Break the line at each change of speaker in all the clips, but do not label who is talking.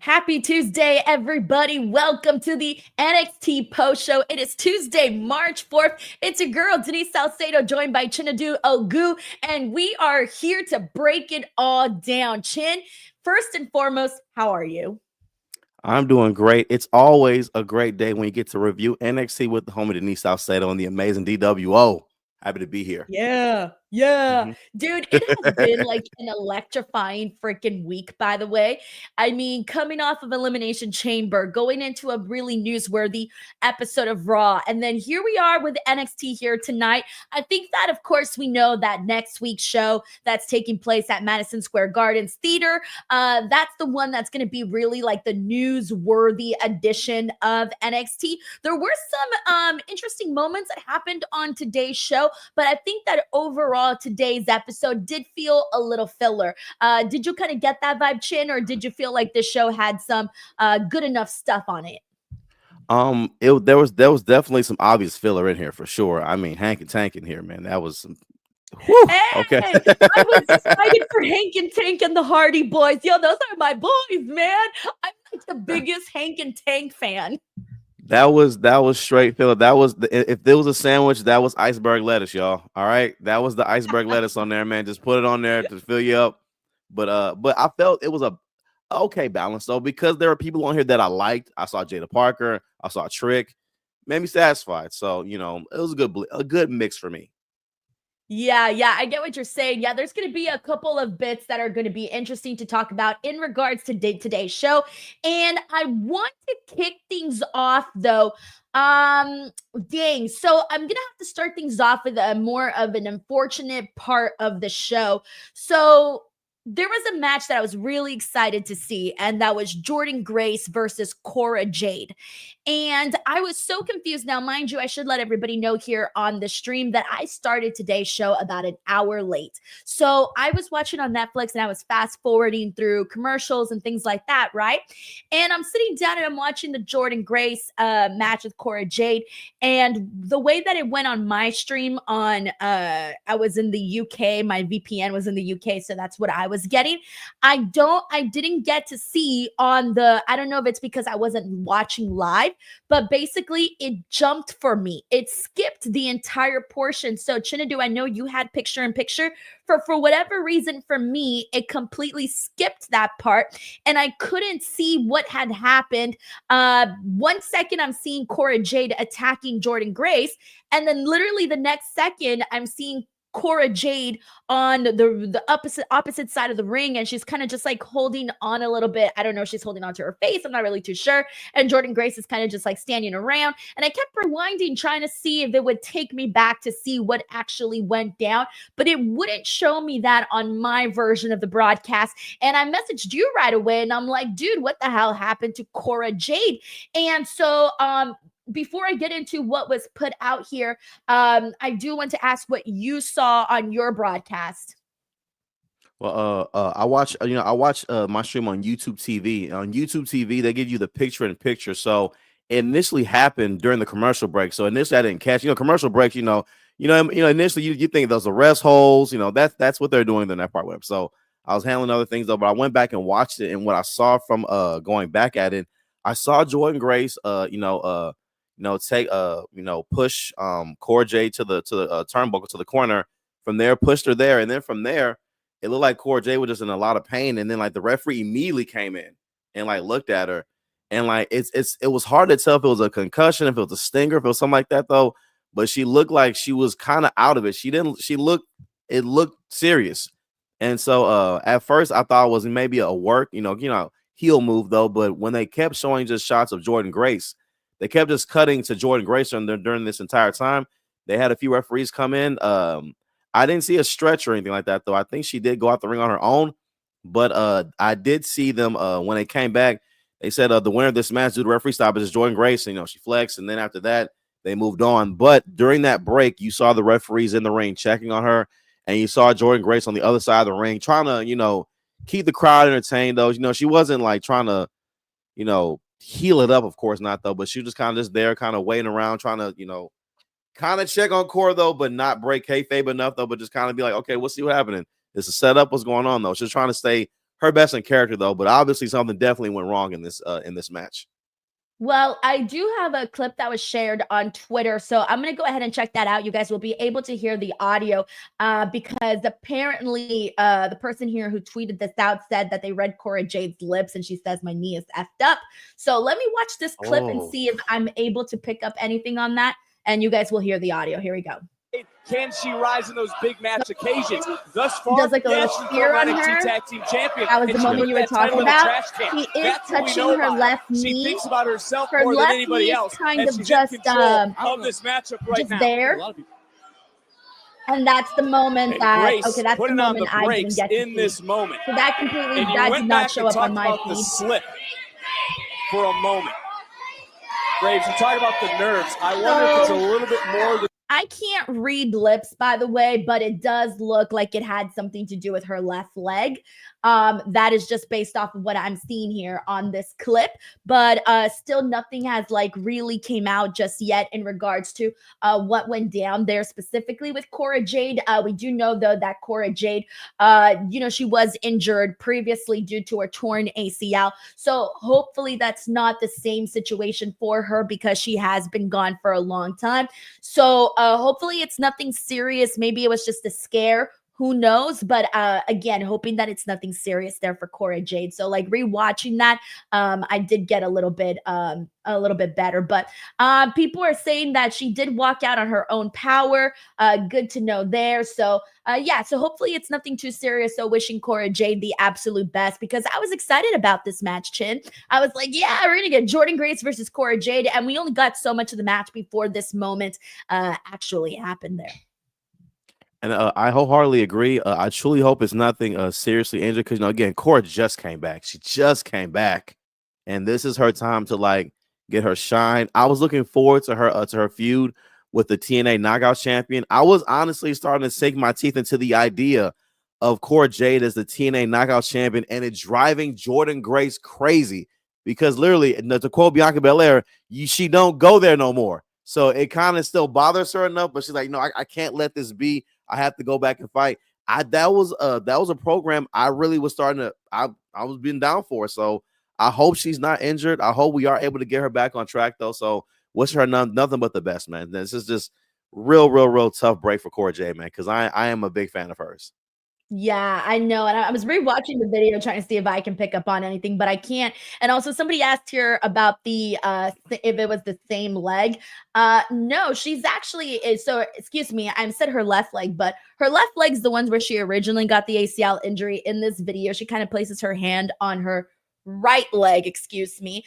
Happy Tuesday, everybody. Welcome to the NXT post show. It is Tuesday, March 4th. It's your girl, Denise Salcedo, joined by Chinedu Ogu, and we are here to break it all down. Chin, first and foremost, how are you?
I'm doing great. It's always a great day when you get to review NXT with the homie Denise Salcedo and the amazing DWO. Happy to be here.
Yeah.
Mhm.
Dude, it has been like an electrifying freaking week, by the way. I mean, coming off of Elimination Chamber, going into a really newsworthy episode of Raw, and then here we are with NXT here tonight. I think that, of course, we know that next week's show that's taking place at Madison Square Gardens Theater, that's the one that's going to be really like the newsworthy edition of NXT. There were some interesting moments that happened on today's show, but I think that overall today's episode did feel a little filler. Did you kind of get that vibe, Chin, or did you feel like this show had some good enough stuff on it?
There was definitely some obvious filler in here for sure. I mean, Hank and Tank in here, man. That was some. Whew, okay.
Hey, I was excited for Hank and Tank and the Hardy Boys. Yo, those are my boys, man. I'm like the biggest Hank and Tank fan.
That was straight filler. That was if there was a sandwich, that was iceberg lettuce, y'all. All right, that was the iceberg lettuce on there, man. Just put it on there to fill you up. But I felt it was a okay balance though, because there are people on here that I liked. I saw Jada Parker, I saw Trick, made me satisfied. So it was a good mix for me.
Yeah, I get what you're saying. Yeah, there's going to be a couple of bits that are going to be interesting to talk about in regards to today's show. And I want to kick things off though. Um, Dang. So I'm going to have to start things off with a more of an unfortunate part of the show. So there was a match that I was really excited to see, and that was Jordynne Grace versus Cora Jade. And I was so confused. Now, mind you, I should let everybody know here on the stream that I started today's show about an hour late. So I was watching on Netflix and I was fast forwarding through commercials and things like that, right? And I'm sitting down and I'm watching the Jordynne Grace match with Cora Jade. And the way that it went on my stream I was in the UK, my VPN was in the UK, so that's what I was getting. I didn't get to see on I don't know if it's because I wasn't watching live, but basically it jumped for me. It skipped the entire portion. So Chinedu, I know you had picture in picture. For whatever reason, for me, it completely skipped that part, and I couldn't see what had happened. 1 second, I'm seeing Cora Jade attacking Jordynne Grace, and then literally the next second, I'm seeing Cora Jade on the opposite side of the ring, and she's kind of just like holding on a little bit. I don't know if she's holding on to her face. I'm not really too sure. And Jordynne Grace is kind of just like standing around. And I kept rewinding, trying to see if it would take me back to see what actually went down, but it wouldn't show me that on my version of the broadcast. And I messaged you right away, and I'm like, dude, what the hell happened to Cora Jade? And so before I get into what was put out here, I do want to ask what you saw on your broadcast.
Well, I watch my stream on YouTube TV. On YouTube TV, they give you the picture in picture. So it initially happened during the commercial break. So initially, I didn't catch. Commercial breaks. Initially you think those are rest holes. That's what they're doing in that part web. So I was handling other things though. But I went back and watched it, and what I saw from going back at it, I saw Jordynne Grace, take push Cora Jade to the turnbuckle to the corner. From there, pushed her there, and then from there, it looked like Cora Jade was just in a lot of pain. And then like the referee immediately came in and like looked at her, and like it was hard to tell if it was a concussion, if it was a stinger, if it was something like that though. But she looked like she was kind of out of it. It looked serious. And so at first I thought it was maybe a work, heel move though. But when they kept showing just shots of Jordynne Grace, they kept just cutting to Jordynne Grace during this entire time. They had a few referees come in. I didn't see a stretch or anything like that, though. I think she did go out the ring on her own. But I did see them when they came back. They said the winner of this match due to referee stoppage is Jordynne Grace. She flexed, and then after that, they moved on. But during that break, you saw the referees in the ring checking on her, and you saw Jordynne Grace on the other side of the ring trying to, keep the crowd entertained, though. She wasn't like trying to, heal it up, of course not though, but she was just kind of just there, kind of waiting around, trying to, kind of check on Cora though, but not break kayfabe enough though, but just kind of be like, okay, we'll see what happening. It's a setup. What's going on though? She's trying to stay her best in character though, but obviously something definitely went wrong in this match.
Well, I do have a clip that was shared on Twitter, so I'm going to go ahead and check that out. You guys will be able to hear the audio because apparently the person here who tweeted this out said that they read Cora Jade's lips and she says, my knee is effed up. So let me watch this clip and see if I'm able to pick up anything on that, and you guys will hear the audio. Here we go.
Can she rise in those big match occasions? Thus far,
does like a little spear on her.
Tag team champion.
That was the moment you were talking about. She is touching her left
She
knee.
thinks about herself
Her
more than
left
anybody
knee
else.
is kind of
she's
just
in control of this matchup right
just
now.
there. And that's the moment that
Grace,
okay, that's the moment I didn't get to
in this moment.
So that completely
and
that did not show up on my
feed.
feed.
Slip for a moment. Graves, you talk about the nerves. I wonder if it's a little bit more than
I can't read lips, by the way, but it does look like it had something to do with her left leg. That is just based off of what I'm seeing here on this clip, but still nothing has like really came out just yet in regards to what went down there specifically with Cora Jade. We do know though that Cora Jade, she was injured previously due to her torn ACL. So hopefully that's not the same situation for her because she has been gone for a long time. So hopefully it's nothing serious. Maybe it was just a scare. Who knows? But again, hoping that it's nothing serious there for Cora Jade. So like rewatching that, I did get a little bit better. But people are saying that she did walk out on her own power. Good to know there. So yeah, so hopefully it's nothing too serious. So wishing Cora Jade the absolute best because I was excited about this match, Chin. I was like, yeah, we're gonna get Jordynne Grace versus Cora Jade, and we only got so much of the match before this moment actually happened there.
And I wholeheartedly agree. I truly hope it's nothing seriously injured because, again, Cora just came back. She just came back, and this is her time to like get her shine. I was looking forward to her feud with the TNA Knockout Champion. I was honestly starting to sink my teeth into the idea of Cora Jade as the TNA Knockout Champion, and it driving Jordynne Grace crazy because literally, to quote Bianca Belair, she don't go there no more. So it kind of still bothers her enough, but she's like, no, I can't let this be. I have to go back and fight. That was a program I really was starting to I was being down for. So I hope she's not injured. I hope we are able to get her back on track though. So wish her nothing but the best, man. This is just real tough break for Cora Jade, man, because I am a big fan of hers.
Yeah, I know. And I was rewatching the video trying to see if I can pick up on anything, but I can't. And also somebody asked here about the if it was the same leg. No, she's actually so excuse me, I said her left leg, but her left leg's the ones where she originally got the ACL injury. In this video, she kind of places her hand on her right leg, excuse me,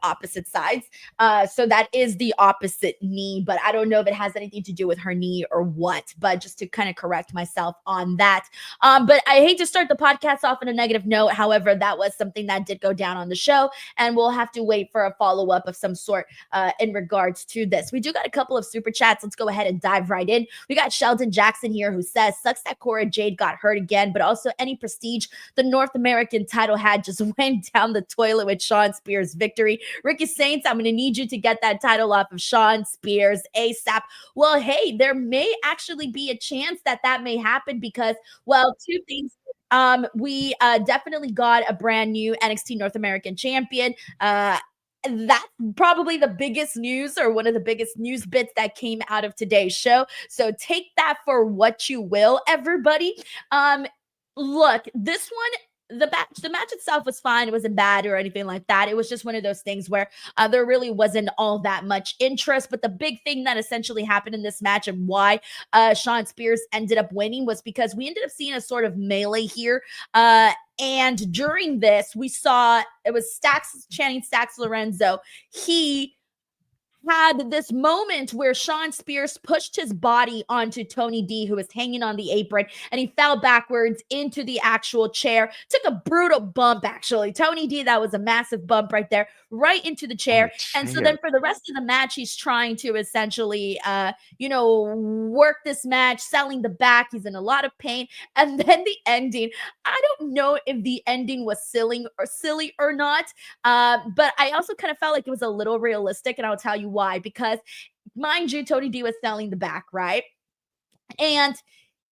opposite sides. So that is the opposite knee, but I don't know if it has anything to do with her knee or what, but just to kind of correct myself on that. But I hate to start the podcast off on a negative note. However, that was something that did go down on the show, and we'll have to wait for a follow-up of some sort in regards to this. We do got a couple of super chats. Let's go ahead and dive right in. We got Sheldon Jackson here who says, sucks that Cora Jade got hurt again, but also any prestige the North American title had just went down the toilet with Shawn Spears' victory. Ricky Saints, I'm going to need you to get that title off of Shawn Spears ASAP. Well, hey, there may actually be a chance that that may happen because, well, two things. We definitely got a brand new NXT North American champion. That's probably the biggest news or one of the biggest news bits that came out of today's show. So take that for what you will, everybody. Look, this one, the match itself was fine. It wasn't bad or anything like that. It was just one of those things where there really wasn't all that much interest. But the big thing that essentially happened in this match and why Shawn Spears ended up winning was because we ended up seeing a sort of melee here. And during this, we saw it was Channing Stacks Lorenzo. He had this moment where Shawn Spears pushed his body onto Tony D, who was hanging on the apron, and he fell backwards into the actual chair. Took a brutal bump, actually. Tony D, that was a massive bump right there, right into the chair. And so then for the rest of the match, he's trying to essentially, work this match, selling the back. He's in a lot of pain. And then the ending, I don't know if the ending was silly or not, but I also kind of felt like it was a little realistic, and I'll tell you why. Because mind you, Tony D was selling the back, right? And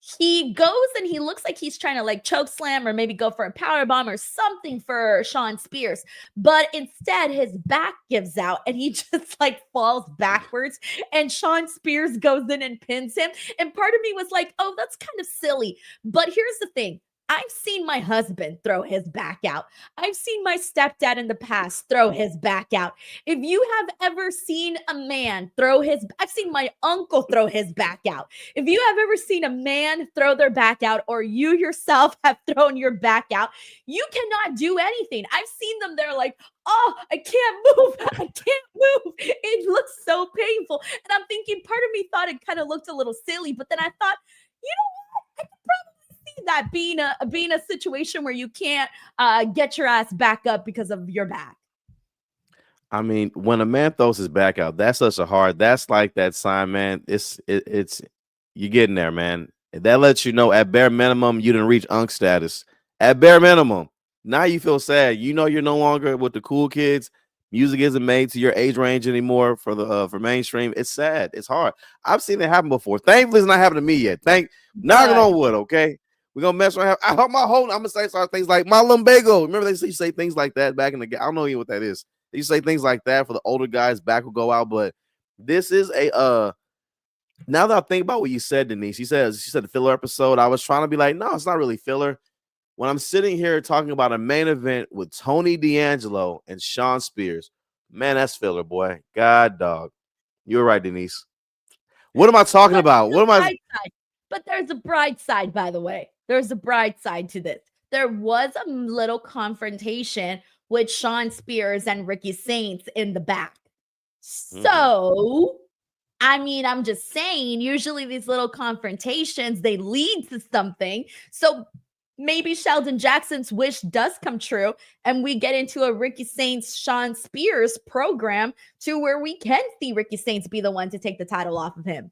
he goes and he looks like he's trying to like choke slam or maybe go for a power bomb or something for Shawn Spears, but instead his back gives out and he just like falls backwards and Shawn Spears goes in and pins him. And part of me was like, oh, that's kind of silly. But here's the thing. I've seen my husband throw his back out. I've seen my stepdad in the past throw his back out. If you have ever seen a man I've seen my uncle throw his back out. If you have ever seen a man throw their back out, or you yourself have thrown your back out, you cannot do anything. I've seen them, they're like, oh, I can't move. I can't move. It looks so painful. And I'm thinking, part of me thought it kind of looked a little silly, but then I thought, you know what? I could probably see that being a situation where you can't get your ass back up because of your back.
I mean, when a man throws his back out, that's like that sign, man. It's you're getting there, man. That lets you know at bare minimum you didn't reach unk status. At bare minimum. Now you feel sad. You know you're no longer with the cool kids. Music isn't made to your age range anymore for mainstream. It's sad. It's hard. I've seen it happen before. Thankfully, it's not happened to me yet. Knocking on wood, okay? We're gonna mess around. I hope I'm gonna say things like my lumbago. Remember they used to say things like that back in the I don't know even what that is. They used to say things like that for the older guys, back will go out. But this is a now that I think about what you said, Denise, she said the filler episode. I was trying to be like, no, it's not really filler. When I'm sitting here talking about a main event with Tony D'Angelo and Shawn Spears, man, that's filler, boy. God, dog. You're right, Denise. What am I talking about? What am I?
But there's a bright side, by the way. There's a bright side to this. There was a little confrontation with Shawn Spears and Ricky Saints in the back. So, I mean, I'm just saying, usually these little confrontations, they lead to something. So maybe Sheldon Jackson's wish does come true and we get into a Ricky Saints, Shawn Spears program to where we can see Ricky Saints be the one to take the title off of him.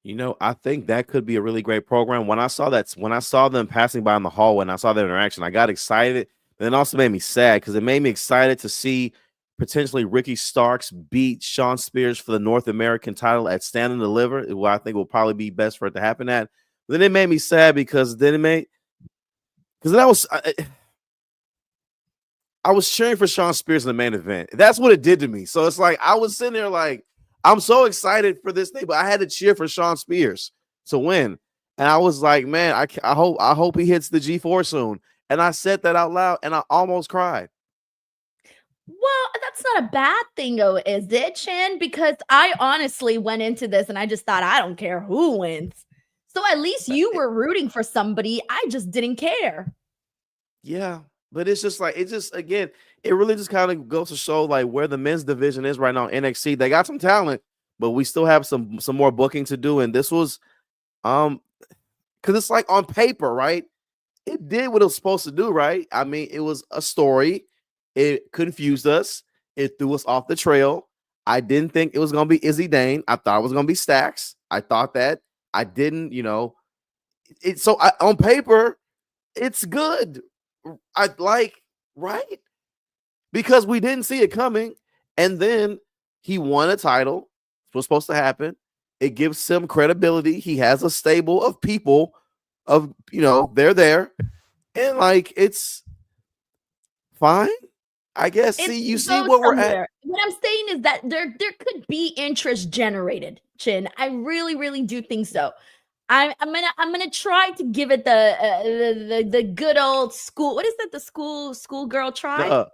You know, I think that could be a really great program. When I saw them passing by in the hallway and I saw their interaction, I got excited. And it also made me sad because it made me excited to see potentially Ricky Starks beat Shawn Spears for the North American title at Stand and Deliver, who I think will probably be best for it to happen at. But then it made me sad because I was cheering for Shawn Spears in the main event. That's what it did to me. So it's like I was sitting there like, I'm so excited for this thing, but I had to cheer for Shawn Spears to win. And I was like, man, I hope he hits the G4 soon. And I said that out loud and I almost cried.
Well, that's not a bad thing, though, is it, Chin? Because I honestly went into this and I just thought, I don't care who wins. So at least you were rooting for somebody. I just didn't care.
Yeah, but it's just like, again, it really just kind of goes to show like where the men's division is right now. NXT, they got some talent, but we still have some more booking to do. And this was, because it's like on paper, right? It did what it was supposed to do, right? I mean, it was a story. It confused us. It threw us off the trail. I didn't think it was going to be Izzy Dane. I thought it was going to be Stax. I thought that. I didn't, on paper, it's good. Right? Because we didn't see it coming. And then he won a title. It was supposed to happen. It gives him credibility. He has a stable of people they're there. And like, it's fine. I guess. You see what we're at.
What I'm saying is that there could be interest generated, Chin. I really, really do think so. I'm gonna try to give it the good old school. What is that? The schoolgirl try?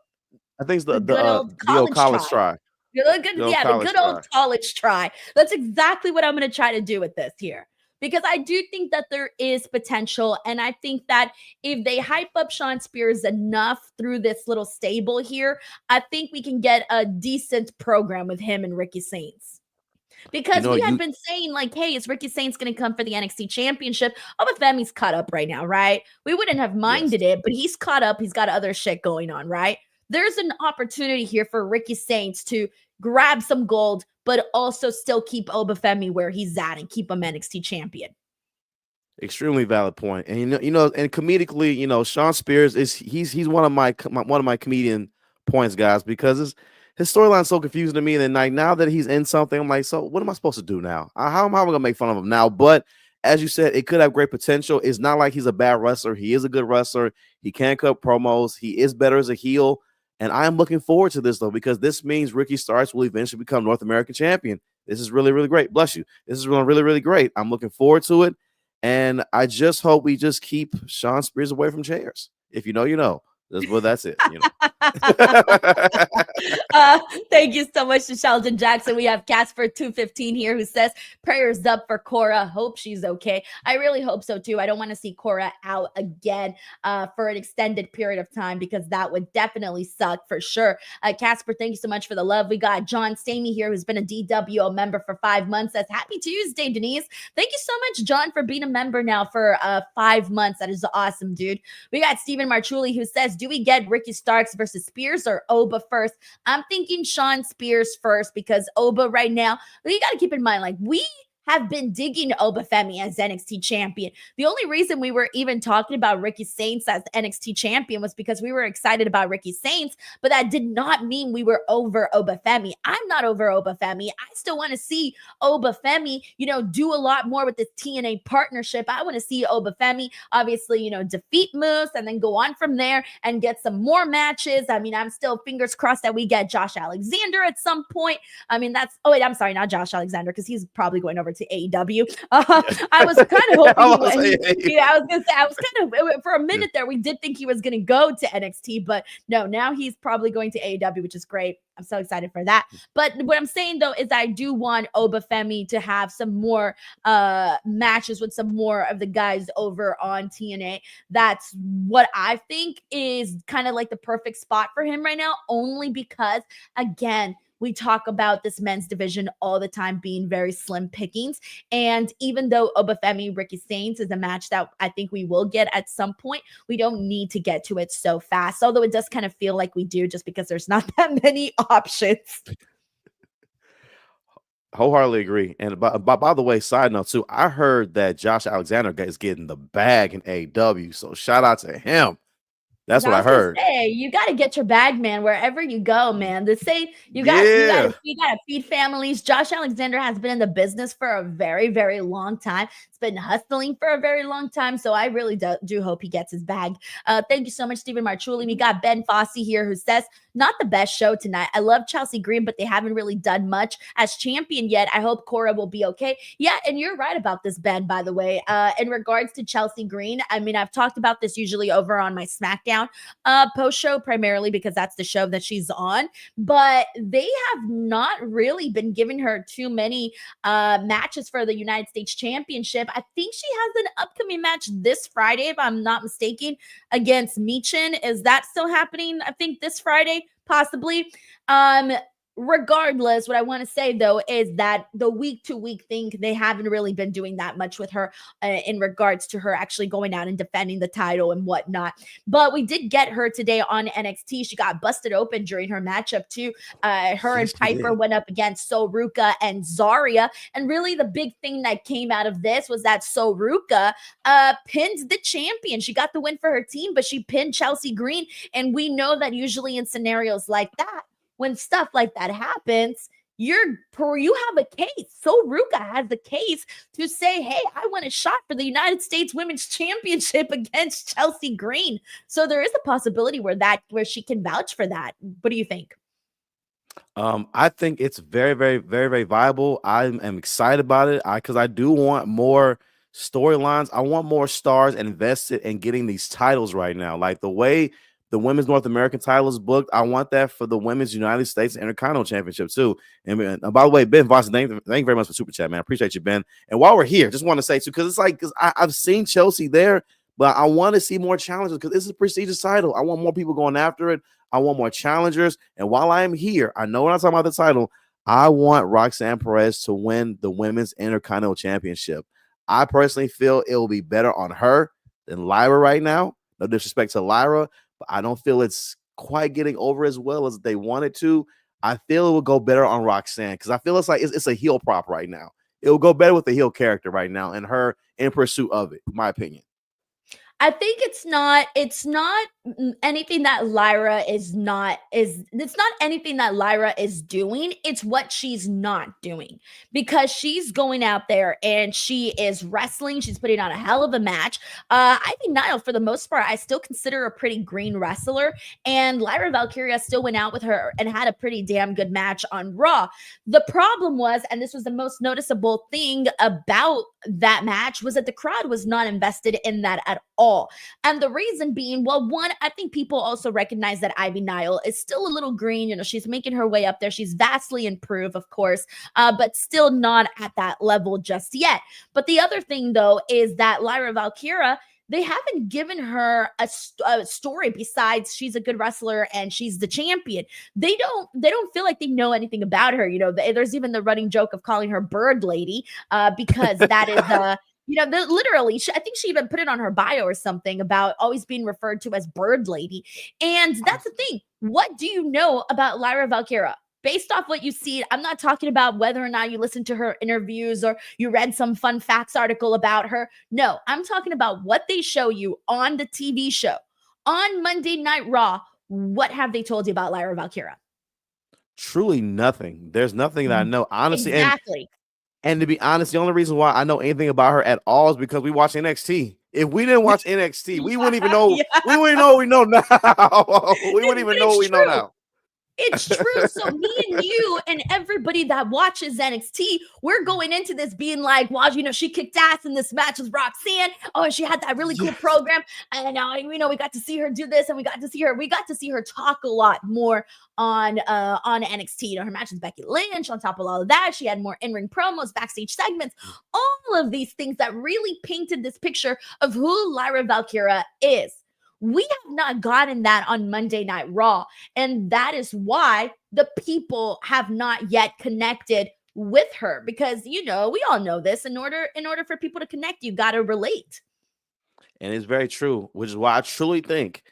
I think it's the good old college try.
The good old college try. That's exactly what I'm gonna try to do with this here. Because I do think that there is potential. And I think that if they hype up Shawn Spears enough through this little stable here, I think we can get a decent program with him and Ricky Saints. Because we had been saying like, hey, is Ricky Saints going to come for the NXT championship? Obafemi's caught up right now, right? We wouldn't have minded it, but he's caught up. He's got other shit going on, right? There's an opportunity here for Ricky Saints to grab some gold, but also still keep Obafemi where he's at and keep him NXT champion.
Extremely valid point. And and comedically, Shawn Spears he's one of my comedian points, guys, because his storyline's so confusing to me. And then like now that he's in something, I'm like, so what am I supposed to do now? How am I gonna make fun of him now? But as you said, it could have great potential. It's not like he's a bad wrestler. He is a good wrestler. He can cut promos. He is better as a heel. And I am looking forward to this, though, because this means Ricky Starks will eventually become North American champion. This is really, really great. Bless you. This is really, really great. I'm looking forward to it. And I just hope we just keep Sean Spears away from chairs. If you know, you know. That's it. You know.
Thank you so much to Sheldon Jackson. We have Casper 215 here who says prayers up for Cora. Hope she's okay. I really hope so too. I don't want to see Cora out again for an extended period of time, because that would definitely suck for sure. Casper, thank you so much for the love. We got John Stamey here, who's been a DWO member for 5 months. Says happy Tuesday, Denise. Thank you so much, John, for being a member now for 5 months. That is awesome, dude. We got Stephen Marchuli who says, do we get Ricky Starks versus Spears or Oba first? I'm thinking Sean Spears first, because Oba right now, you got to keep in mind, like, we have been digging Obafemi as NXT champion. The only reason we were even talking about Ricky Saints as NXT champion was because we were excited about Ricky Saints, but that did not mean we were over Obafemi. I'm not over Obafemi. I still want to see Obafemi, do a lot more with this TNA partnership. I want to see Obafemi, obviously, defeat Moose and then go on from there and get some more matches. I mean, I'm still fingers crossed that we get Josh Alexander at some point. I mean, I'm sorry, not Josh Alexander, because he's probably going over to AEW. I was kind of hoping I was going to say, for a minute there, we did think he was going to go to NXT, but no, now he's probably going to AEW, which is great. I'm so excited for that. But what I'm saying, though, is I do want Obafemi to have some more matches with some more of the guys over on TNA. That's what I think is kind of like the perfect spot for him right now, only because, again, we talk about this men's division all the time being very slim pickings. And even though Obafemi Ricky Saints is a match that I think we will get at some point, we don't need to get to it so fast. Although it does kind of feel like we do, just because there's not that many options.
Wholeheartedly agree. And by the way, side note too, I heard that Josh Alexander is getting the bag in AEW. So shout out to him. That's what I heard.
Hey, you got to get your bag, man, wherever you go, man. You got to feed families. Josh Alexander has been in the business for a very, very long time. It's been hustling for a very long time. So I really do hope he gets his bag. Thank you so much, Stephen Marchuli. We got Ben Fossey here who says, not the best show tonight. I love Chelsea Green, but they haven't really done much as champion yet. I hope Cora will be okay. Yeah, and you're right about this, Ben, by the way. In regards to Chelsea Green, I mean, I've talked about this usually over on my SmackDown post show, primarily because that's the show that she's on, but they have not really been giving her too many matches for the United States Championship. I think she has an upcoming match this Friday, if I'm not mistaken, against Michin. Is that still happening? I think this Friday, possibly. Regardless, what I want to say, though, is that the week-to-week thing, they haven't really been doing that much with her in regards to her actually going out and defending the title and whatnot. But we did get her today on NXT. She got busted open during her matchup, too. Her and Piper went up against Soruka and Zarya. And really, the big thing that came out of this was that Soruka pinned the champion. She got the win for her team, but she pinned Chelsea Green. And we know that usually in scenarios like that, when stuff like that happens, you have a case. So Ruka has the case to say, hey, I want a shot for the United States Women's Championship against Chelsea Green. So there is a possibility where she can vouch for that. What do you think?
I think it's very, very, very, very viable. I am excited about it because I do want more storylines. I want more stars invested in getting these titles right now. Like the way the women's North American title is booked, I want that for the women's United States Intercontinental Championship too. And by the way, Ben Voss, thank you very much for super chat, man. I appreciate you, Ben. And while we're here, just want to say too, because I've seen Chelsea there, but I want to see more challenges because this is a prestigious title. I want more people going after it. I want more challengers. And while I am here, I know when I'm talking about the title, I want Roxanne Perez to win the women's Intercontinental Championship. I personally feel it will be better on her than Lyra right now. No disrespect to Lyra, but I don't feel it's quite getting over as well as they wanted to. I feel it will go better on Roxanne because I feel it's like it's a heel prop right now. It will go better with the heel character right now and her in pursuit of it, in my opinion.
I think it's not anything that Lyra is not is it's not anything that Lyra is doing, it's what she's not doing, because she's going out there and she is wrestling, she's putting on a hell of a match. Ivy Nile, for the most part, I still consider a pretty green wrestler, and Lyra Valkyria still went out with her and had a pretty damn good match on Raw. The problem was, and this was the most noticeable thing about that match, was that the crowd was not invested in that at all. And the reason being, well, one, I think people also recognize that Ivy Nile is still a little green. You know, she's making her way up there. She's vastly improved, of course, but still not at that level just yet. But the other thing, though, is that Lyra Valkyria, they haven't given her a story besides she's a good wrestler and she's the champion. They don't feel like they know anything about her. You know, there's even the running joke of calling her Bird Lady, because that is literally, I think she even put it on her bio or something about always being referred to as Bird Lady. And that's the thing. What do you know about Lyra Valkyria? Based off what you see, I'm not talking about whether or not you listen to her interviews or you read some fun facts article about her. No, I'm talking about what they show you on the TV show. On Monday Night Raw, what have they told you about Lyra Valkyria?
Truly nothing. There's nothing that I know, honestly.
Exactly.
And to be honest, the only reason why I know anything about her at all is because we watch NXT. If we didn't watch NXT, we wouldn't even know. Yeah. We wouldn't know what we know now. We wouldn't even know what we know now.
It's true. So me and you and everybody that watches NXT, we're going into this being like, well, you know, she kicked ass in this match with Roxanne. Oh, and she had that really cool program. And we got to see her do this, and we got to see her talk a lot more on NXT. You know, her match with Becky Lynch. On top of all of that, she had more in-ring promos, backstage segments, all of these things that really painted this picture of who Lyra Valkyria is. We have not gotten that on Monday Night Raw, and that is why the people have not yet connected with her, because, you know, we all know this. In order for people to connect, you got to relate.
And it's very true, which is why I truly think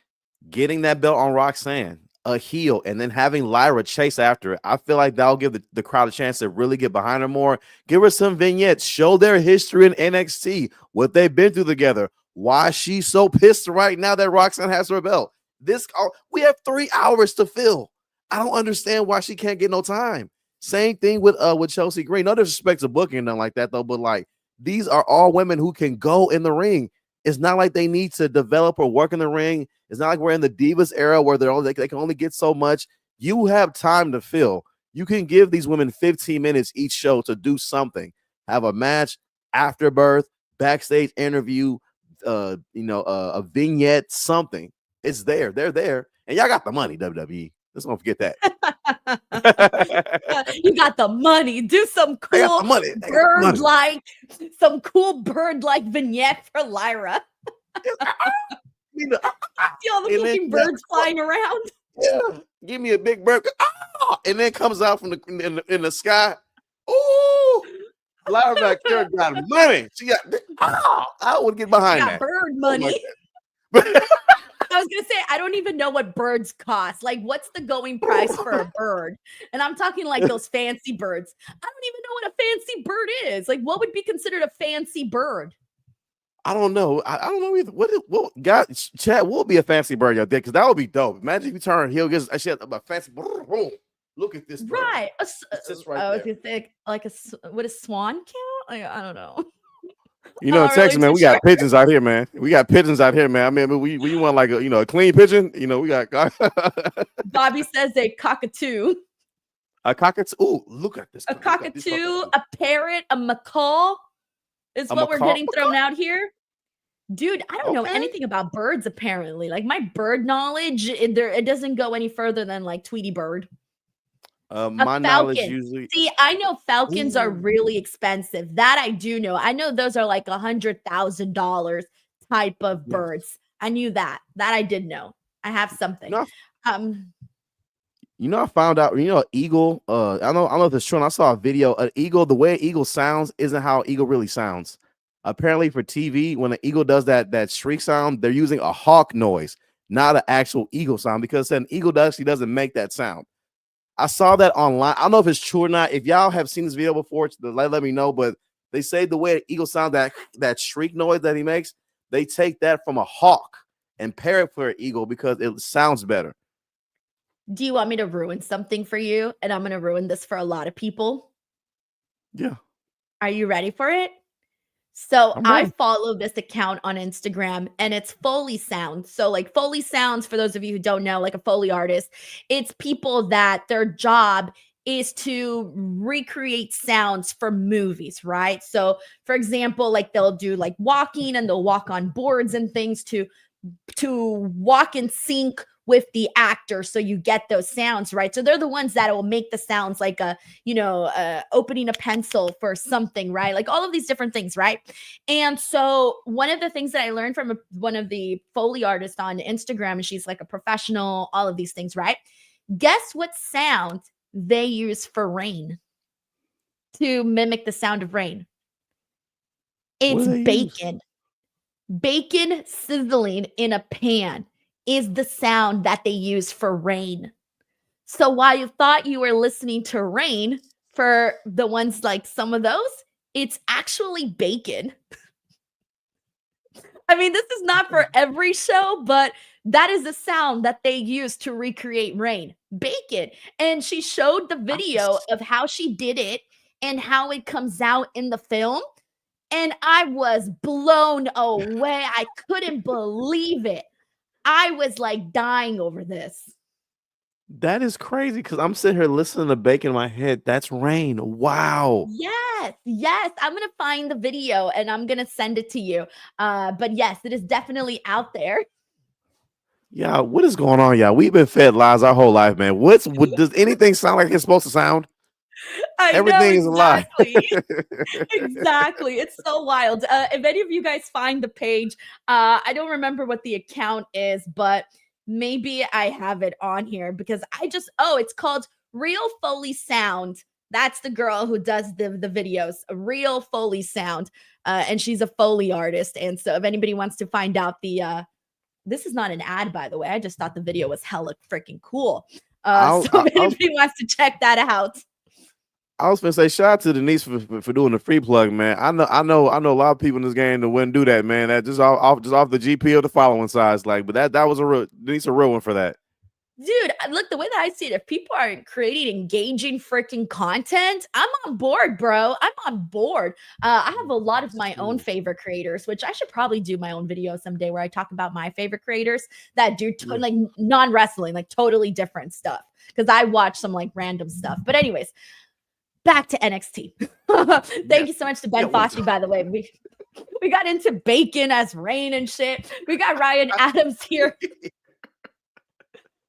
getting that belt on Roxanne, a heel, and then having Lyra chase after it, I feel like that'll give the crowd a chance to really get behind her more. Give her some vignettes, show their history in NXT, what they've been through together. Why she's so pissed right now that Roxanne has her belt. We have 3 hours to fill. I don't understand why she can't get no time. Same thing with Chelsea Green. No disrespect to booking and nothing like that, though, but like, these are all women who can go in the ring. It's not like they need to develop or work in the ring. It's not like we're in the Divas era where they can only get so much. You have time to fill. You can give these women 15 minutes each show to do something. Have a match, afterbirth, backstage interview, a vignette, something. It's there. They're there. And y'all got the money, WWE. Let's not forget that.
You got the money. Do some cool bird-like vignette for Lyra. See all the fucking birds flying around.
Yeah. Give me a big bird. And then comes out from in the sky. Ooh. Lyra Valkyria got money. She got. I would get behind that.
Bird money. I was gonna say, I don't even know what birds cost. Like, what's the going price for a bird? And I'm talking like those fancy birds. I don't even know what a fancy bird is. Like, what would be considered a fancy bird?
I don't know. I don't know either. What Chad will be a fancy bird out there, because that would be dope. Imagine if you turn heel, gets actually a fancy boom. Look at this bird.
Right.
I was gonna
think like would a swan count? I don't know.
You know, in Texas, man, we got pigeons out here, man. We got pigeons out here, man. I mean, we want like a clean pigeon. You know, we got.
Bobby says a cockatoo.
A cockatoo. Ooh, look at this.
A cockatoo, a parrot, a macaw is what we're getting thrown out here. Dude, I don't know anything about birds, apparently. Like, my bird knowledge, it doesn't go any further than like Tweety Bird.
My knowledge usually.
See, I know falcons are really expensive. That I do know. I know those are like $100,000 type of birds. I knew that. That I did know. I have something.
I found out. Eagle. I don't know if it's true. And I saw a video. An eagle. The way an eagle sounds isn't how an eagle really sounds. Apparently, for TV, when an eagle does that shriek sound, they're using a hawk noise, not an actual eagle sound, because an eagle doesn't make that sound. I saw that online. I don't know if it's true or not. If y'all have seen this video before, let me know. But they say the way an eagle sounds, that shriek noise that he makes, they take that from a hawk. and pair it for an eagle because it sounds better.
Do you want me to ruin something for you? And I'm going to ruin this for a lot of people.
Yeah.
Are you ready for it? So
I'm
I
ready.
follow this account on Instagram and it's Foley Sounds. So like Foley Sounds, for those of you who don't know, like a Foley artist, it's people that their job is to recreate sounds for movies, right? So for example, like they'll do like walking and they'll walk on boards and things to walk in sync with the actor so you get those sounds, right? So they're the ones that will make the sounds like a, opening a pencil for something, right? Like all of these different things, right? And so one of the things that I learned from one of the Foley artists on Instagram, and she's like a professional, all of these things, right? Guess what sound they use for rain to mimic the sound of rain? It's bacon. Bacon sizzling in a pan is the sound that they use for rain. So while you thought you were listening to rain for the ones like some of those, it's actually bacon. I mean, this is not for every show, but that is the sound that they use to recreate rain. Bacon. And she showed the video of how she did it and how it comes out in the film. And I was blown away. I couldn't believe it. I was like dying over this.
That is crazy because I'm sitting here listening to bacon in my head. That's rain. Wow.
Yes. I'm gonna find the video and I'm gonna send it to you. But yes, it is definitely out there.
Yeah, what is going on, y'all? We've been fed lies our whole life, man. Does anything sound like it's supposed to sound? Everything is a lie.
Exactly. It's so wild. If any of you guys find the page, I don't remember what the account is, but maybe I have it on here because it's called Real Foley Sound. That's the girl who does the videos, Real Foley Sound. And she's a Foley artist. And so if anybody wants to find out this is not an ad, by the way. I just thought the video was hella freaking cool. So if anybody wants to check that out.
I was gonna say shout out to Denise for doing the free plug, man. I know a lot of people in this game that wouldn't do that, man. That just off the GP or the following size, like. But that was Denise a real one for that.
Dude, look, the way that I see it, if people aren't creating engaging freaking content, I'm on board, bro. I'm on board. I have a lot of my own favorite creators, which I should probably do my own video someday where I talk about my favorite creators that do like non-wrestling, like totally different stuff. Because I watch some like random stuff. But anyways, back to NXT. Thank you so much to Ben Fossey, by the way. We got into bacon as rain and shit. We got Ryan Adams here.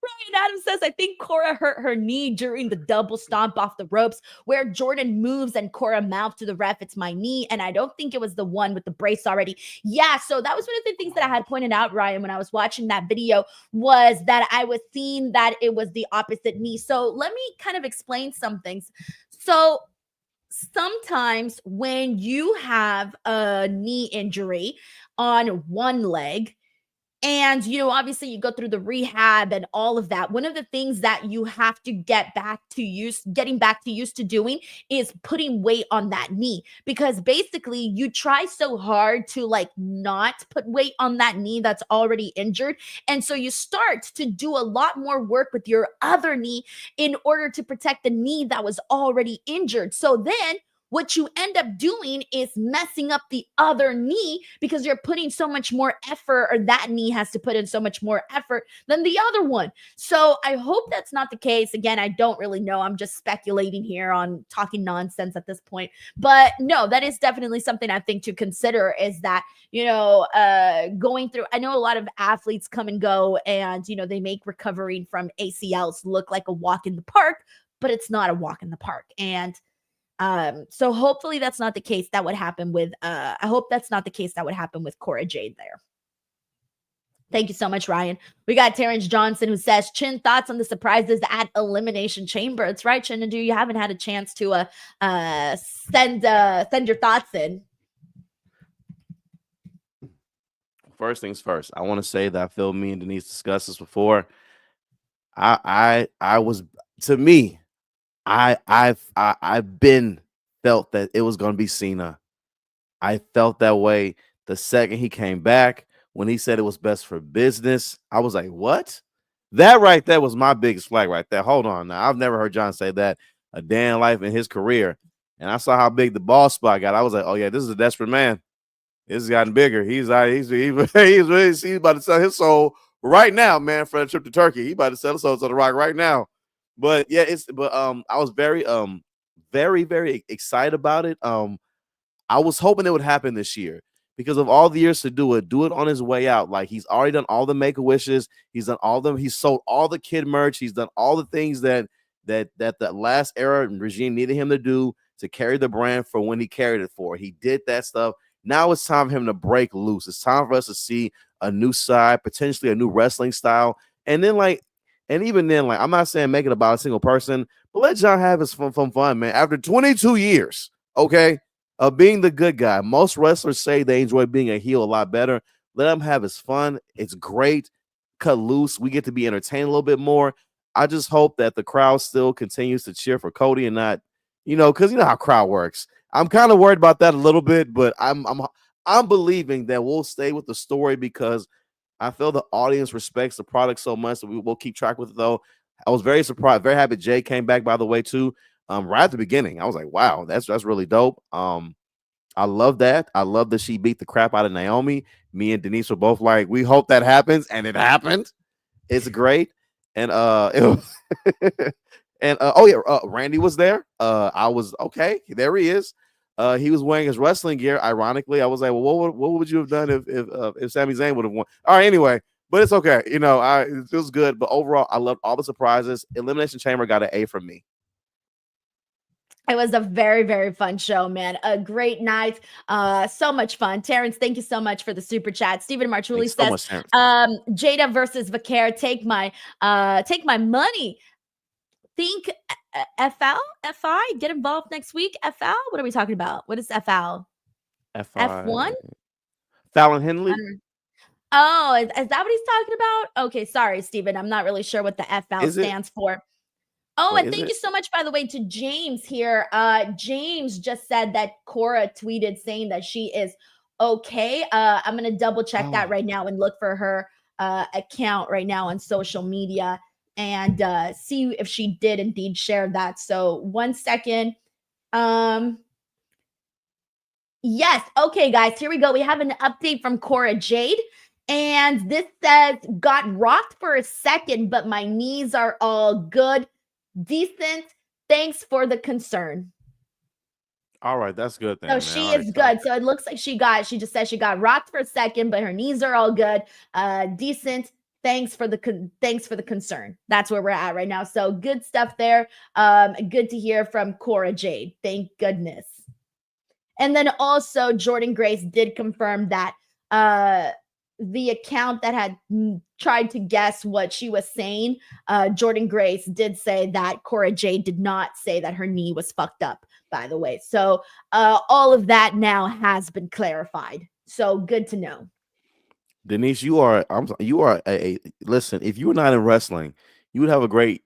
Ryan Adams says, I think Cora hurt her knee during the double stomp off the ropes where Jordan moves and Cora mouths to the ref, it's my knee. And I don't think it was the one with the brace already. Yeah, so that was one of the things that I had pointed out, Ryan, when I was watching that video, was that I was seeing that it was the opposite knee. So let me kind of explain some things. So sometimes when you have a knee injury on one leg, and, obviously you go through the rehab and all of that. One of the things that you have to getting back to used to doing is putting weight on that knee, because basically you try so hard to like not put weight on that knee that's already injured. And so you start to do a lot more work with your other knee in order to protect the knee that was already injured. So then what you end up doing is messing up the other knee because you're putting so much more effort, or that knee has to put in so much more effort than the other one. So I hope that's not the case. Again, I don't really know. I'm just speculating here on talking nonsense at this point. But no, that is definitely something I think to consider, is that, going through, I know a lot of athletes come and go and, they make recovering from ACLs look like a walk in the park, but it's not a walk in the park. And so hopefully that's not the case that would happen with, I hope that's not the case that would happen with Cora Jade there. Thank you so much, Ryan. We got Terrence Johnson who says, Chin, thoughts on the surprises at Elimination Chamber? It's right, Chindedu, you haven't had a chance to send your thoughts in.
First things first, I want to say that I feel me and Denise discussed this before. I've been felt that it was going to be Cena. I felt that way the second he came back when he said it was best for business. I was like, what? That right there was my biggest flag right there. Hold on now. I've never heard John say that a day in life in his career. And I saw how big the ball spot got. I was like, oh, yeah, this is a desperate man. This has gotten bigger. He's about to sell his soul right now, man, for a trip to Turkey. He about to sell his soul to the Rock right now. But yeah, I was very, very excited about it. I was hoping it would happen this year because of all the years to do it on his way out. Like he's already done all the Make-A-Wishes. He's done all them. He's sold all the kid merch. He's done all the things that the last era regime needed him to do to carry the brand for when he carried it for. He did that stuff. Now it's time for him to break loose. It's time for us to see a new side, potentially a new wrestling style. And then even then, I'm not saying make it about a single person, but let John have his fun, man. After 22 years, okay, of being the good guy, most wrestlers say they enjoy being a heel a lot better. Let him have his fun. It's great. Cut loose. We get to be entertained a little bit more. I just hope that the crowd still continues to cheer for Cody and not, because you know how crowd works. I'm kind of worried about that a little bit, but I'm believing that we'll stay with the story because I feel the audience respects the product so much that we will keep track with it. Though I was very surprised, very happy Jay came back. By the way, too, right at the beginning, I was like, wow, that's really dope. I love that. I love that she beat the crap out of Naomi. Me and Denise were both like, we hope that happens, and it happened. It's great, and it was and Randy was there. I was okay. There he is. He was wearing his wrestling gear. Ironically, I was like, well, what would you have done if Sami Zayn would have won? All right, anyway, but it's okay. It feels good. But overall, I loved all the surprises. Elimination Chamber got an A from me.
It was a very, very fun show, man. A great night. So much fun. Terrence, thank you so much for the super chat. Stephen Marchuli says, Jada versus Vaquer, take my money. Think FI, get involved next week. FL? What are we talking about? What is FL? F1?
Fallon Henley?
Oh, is that what he's talking about? Okay, sorry, Stephen. I'm not really sure what the FL stands for. Oh, and thank you so much, by the way, to James here. James just said that Cora tweeted saying that she is okay. I'm going to double check that right now and look for her account right now on social media and see if she did indeed share that. So 1 second. Yes. Okay, guys, here we go. We have an update from Cora Jade. And this says, got rocked for a second, but my knees are all good. Decent. Thanks for the concern.
All right, that's good.
So she is good. So it looks like she just said she got rocked for a second, but her knees are all good. Decent. Thanks for the concern. That's where we're at right now. So good stuff there. Good to hear from Cora Jade. Thank goodness. And then also Jordan Grace did confirm that the account that had tried to guess what she was saying, Jordan Grace did say that Cora Jade did not say that her knee was fucked up, by the way. So all of that now has been clarified. So good to know.
Denise, you are a listen, if you were not in wrestling, you would have a great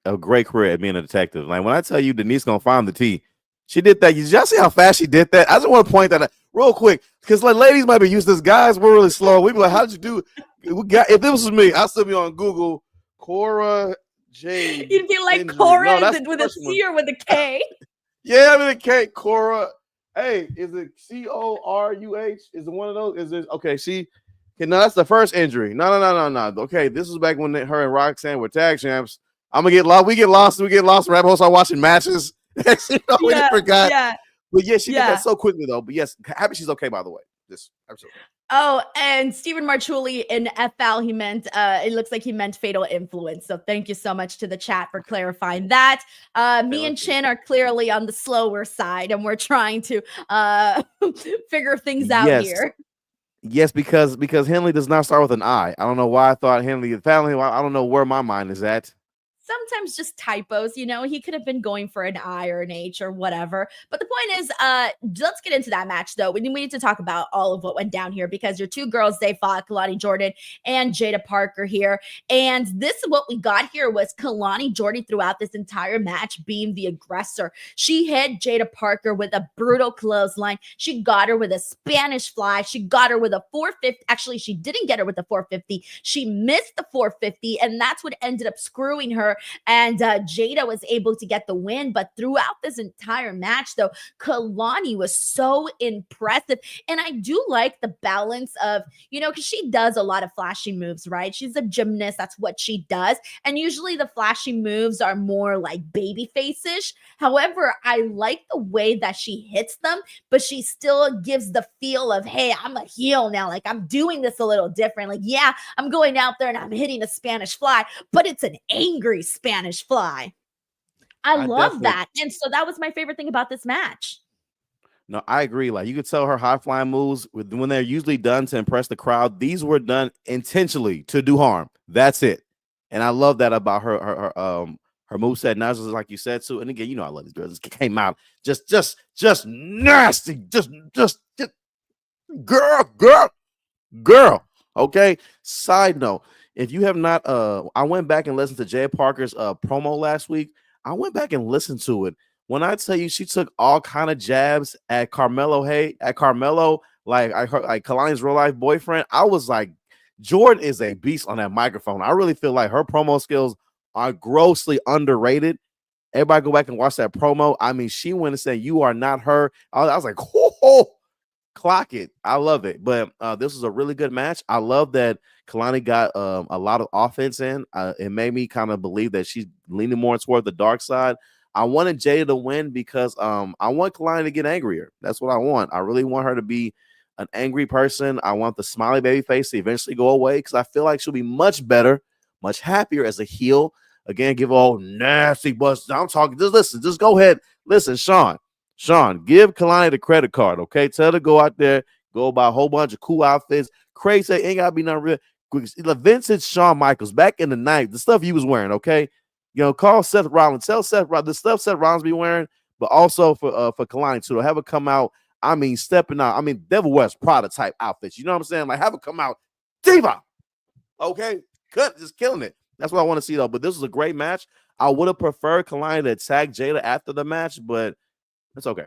career at being a detective. Like when I tell you Denise gonna find the tea, she did that. Did y'all see how fast she did that? I just want to point that out real quick because like ladies might be used to this. Guys, we're really slow. We be like, how did you do? If this was me, I'd still be on Google. Cora Jade.
You'd be like Cora with a C or with a K.
Yeah, I mean a K. Cora. Hey, is it CORUH? Is it one of those? Is it okay? Okay, no, that's the first injury. No. Okay, this was back when her and Roxanne were tag champs. I'm gonna get lost. We get lost. Rabbit hole. Start watching matches. We forgot. Yeah. But yeah, she did that so quickly though. But yes, happy she's okay. By the way, this absolutely.
Oh, and Stephen Marchuli in FL, he meant it looks like he meant Fatal Influence. So thank you so much to the chat for clarifying that. Me and Chin are clearly on the slower side, and we're trying to figure things out here.
Yes, because Henley does not start with an I. I don't know why I thought Henley. I don't know where my mind is at.
sometimes just typos. You know, he could have been going for an I or an H or whatever. But the point is, let's get into that match though. We need to talk about all of what went down here because your two girls, they fought, KELANI Jordan and Jada Parker here. And this is what we got here was KELANI Jordan throughout this entire match being the aggressor. She hit Jada Parker with a brutal clothesline. She got her with a Spanish fly. She got her with a 450. Actually, she didn't get her with the 450. She missed the 450, and that's what ended up screwing her. And Jada was able to get the win. But throughout this entire match, though, KELANI was so impressive. And I do like the balance of, you know, because she does a lot of flashy moves, right? She's a gymnast. That's what she does. And usually the flashy moves are more like baby face-ish. However, I like the way that she hits them, but she still gives the feel of, hey, I'm a heel now. Like, I'm doing this a little different. Like, yeah, I'm going out there and I'm hitting a Spanish fly, but it's an angry Spanish fly. I love that. And so that was my favorite thing about this match.
No, I agree. Like, you could tell her high flying moves when they're usually done to impress the crowd. These were done intentionally to do harm. That's it. And I love that about her moveset. Now, just like you said, too. And again, you know, I love these girls. It came out just nasty. Just girl. Okay. Side note, if you have not, I went back and listened to Jada Parker's promo last week. I went back and listened to it. When I tell you she took all kind of jabs at Carmelo, like I heard, like KELANI's real life boyfriend, I was like, Jordan is a beast on that microphone. I really feel like her promo skills are grossly underrated. Everybody go back and watch that promo. I mean, she went and said, "You are not her." I was like, "Oh, clock it." I love it. But this was a really good match. I love that KELANI got a lot of offense in. It made me kind of believe that she's leaning more toward the dark side. I wanted Jada to win because I want KELANI to get angrier. That's what I want. I really want her to be an angry person. I want the smiley baby face to eventually go away because I feel like she'll be much better, much happier as a heel. Again, give all nasty busts. I'm talking. Just listen. Just go ahead. Listen, Sean, give KELANI the credit card, okay? Tell her to go out there, go buy a whole bunch of cool outfits. Crazy ain't gotta be nothing real. The vintage Shawn Michaels back in the night, the stuff he was wearing, okay? You know, call Seth Rollins, tell Seth Rollins the stuff Seth Rollins be wearing, but also for KELANI too. Have it come out. I mean, stepping out. I mean, Devil Wears Prada type outfits. You know what I'm saying? Like, have it come out, diva. Okay, just killing it. That's what I want to see though. But this was a great match. I would have preferred KELANI to attack Jada after the match, but it's okay.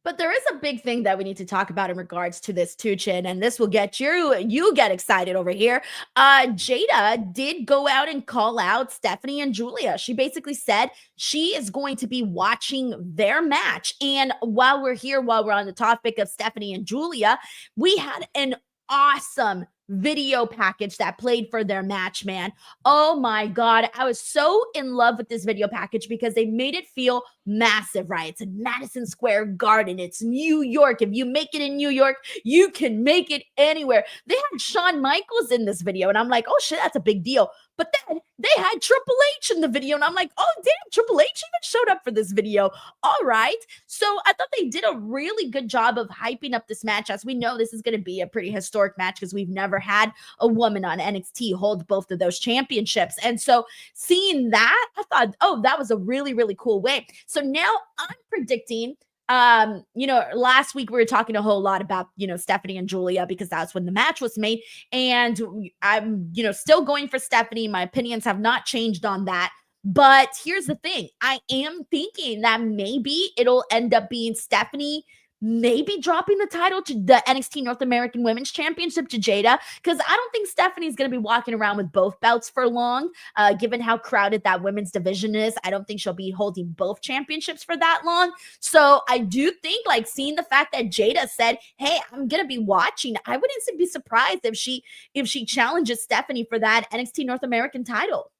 But there is a big thing that we need to talk about in regards to this too, Chin, and this will get you get excited over here. Jada did go out and call out Stephanie and Julia. She basically said she is going to be watching their match. And while we're on the topic of Stephanie and Julia, we had an awesome video package that played for their match, man. Oh my God. I was so in love with this video package because they made it feel massive, right? It's in Madison Square Garden. It's New York. If you make it in New York, you can make it anywhere. They had Shawn Michaels in this video, and I'm like, oh shit, that's a big deal. But then they had Triple H in the video, and I'm like, oh damn, Triple H even showed up for this video. All right. So I thought they did a really good job of hyping up this match. As we know, this is going to be a pretty historic match because we've never had a woman on NXT hold both of those championships. And so seeing that, I thought, oh, that was a really, really cool way. So now I'm predicting, last week we were talking a whole lot about, Stephanie and Julia because that's when the match was made. And I'm, still going for Stephanie. My opinions have not changed on that. But here's the thing. I am thinking that maybe it'll end up being Stephanie maybe dropping the title to the NXT North American Women's Championship to Jada, because I don't think Stephanie's going to be walking around with both belts for long, given how crowded that women's division is. I don't think she'll be holding both championships for that long. So I do think, like, seeing the fact that Jada said, hey, I'm going to be watching, I wouldn't be surprised if she challenges Stephanie for that NXT North American title.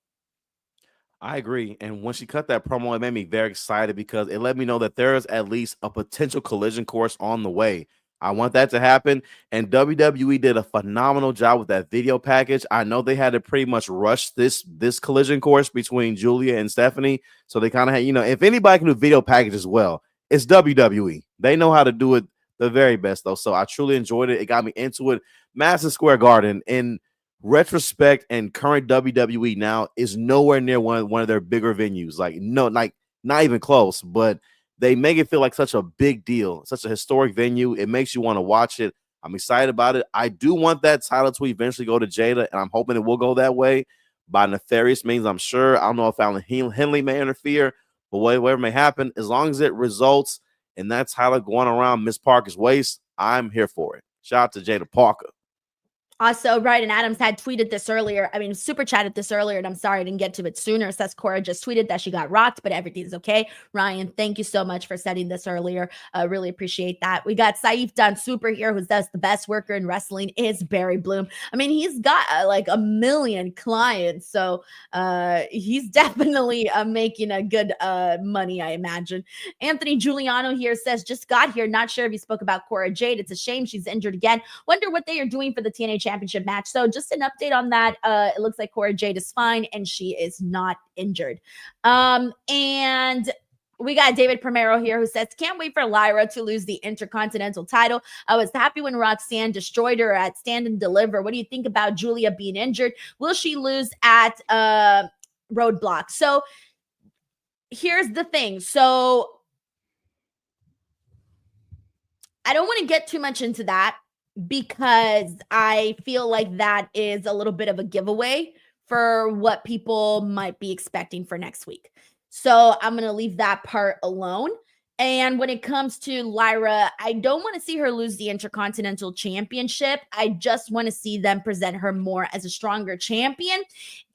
I agree. And when she cut that promo, it made me very excited because it let me know that there is at least a potential collision course on the way. I want that to happen. And WWE did a phenomenal job with that video package. I know they had to pretty much rush this collision course between Julia and Stephanie. So they kind of had, if anybody can do video packages well, it's WWE. They know how to do it the very best, though. So I truly enjoyed it. It got me into it. Madison Square Garden. And retrospect and current WWE now is nowhere near one of their bigger venues. Like, no, like not even close, but they make it feel like such a big deal, such a historic venue. It makes you want to watch it. I'm excited about it. I do want that title to eventually go to Jada, and I'm hoping it will go that way by nefarious means, I'm sure. I don't know if Alan Henley may interfere, but whatever may happen, as long as it results in that title going around Miss Parker's waist, I'm here for it. Shout out to Jada Parker.
Also, Ryan Adams had tweeted this earlier. I mean, super chatted this earlier, and I'm sorry I didn't get to it sooner. Says Cora just tweeted that she got rocked, but everything's okay. Ryan, thank you so much for setting this earlier. Really appreciate that. We got Saif Dun Super here, who says the best worker in wrestling is Barry Bloom. I mean, he's got like 1 million clients, so he's definitely making a good money, I imagine. Anthony Giuliano here says, just got here. Not sure if you spoke about Cora Jade. It's a shame she's injured again. Wonder what they are doing for the TNA Championship match. So just an update on that. It looks like Cora Jade is fine and she is not injured. And we got David Primero here who says, can't wait for Lyra to lose the Intercontinental title. I was happy when Roxanne destroyed her at Stand and Deliver. What do you think about Julia being injured? Will she lose at Roadblock? So here's the thing. So I don't want to get too much into that, because I feel like that is a little bit of a giveaway for what people might be expecting for next week. So I'm going to leave that part alone. And when it comes to Lyra, I don't want to see her lose the Intercontinental Championship. I just want to see them present her more as a stronger champion.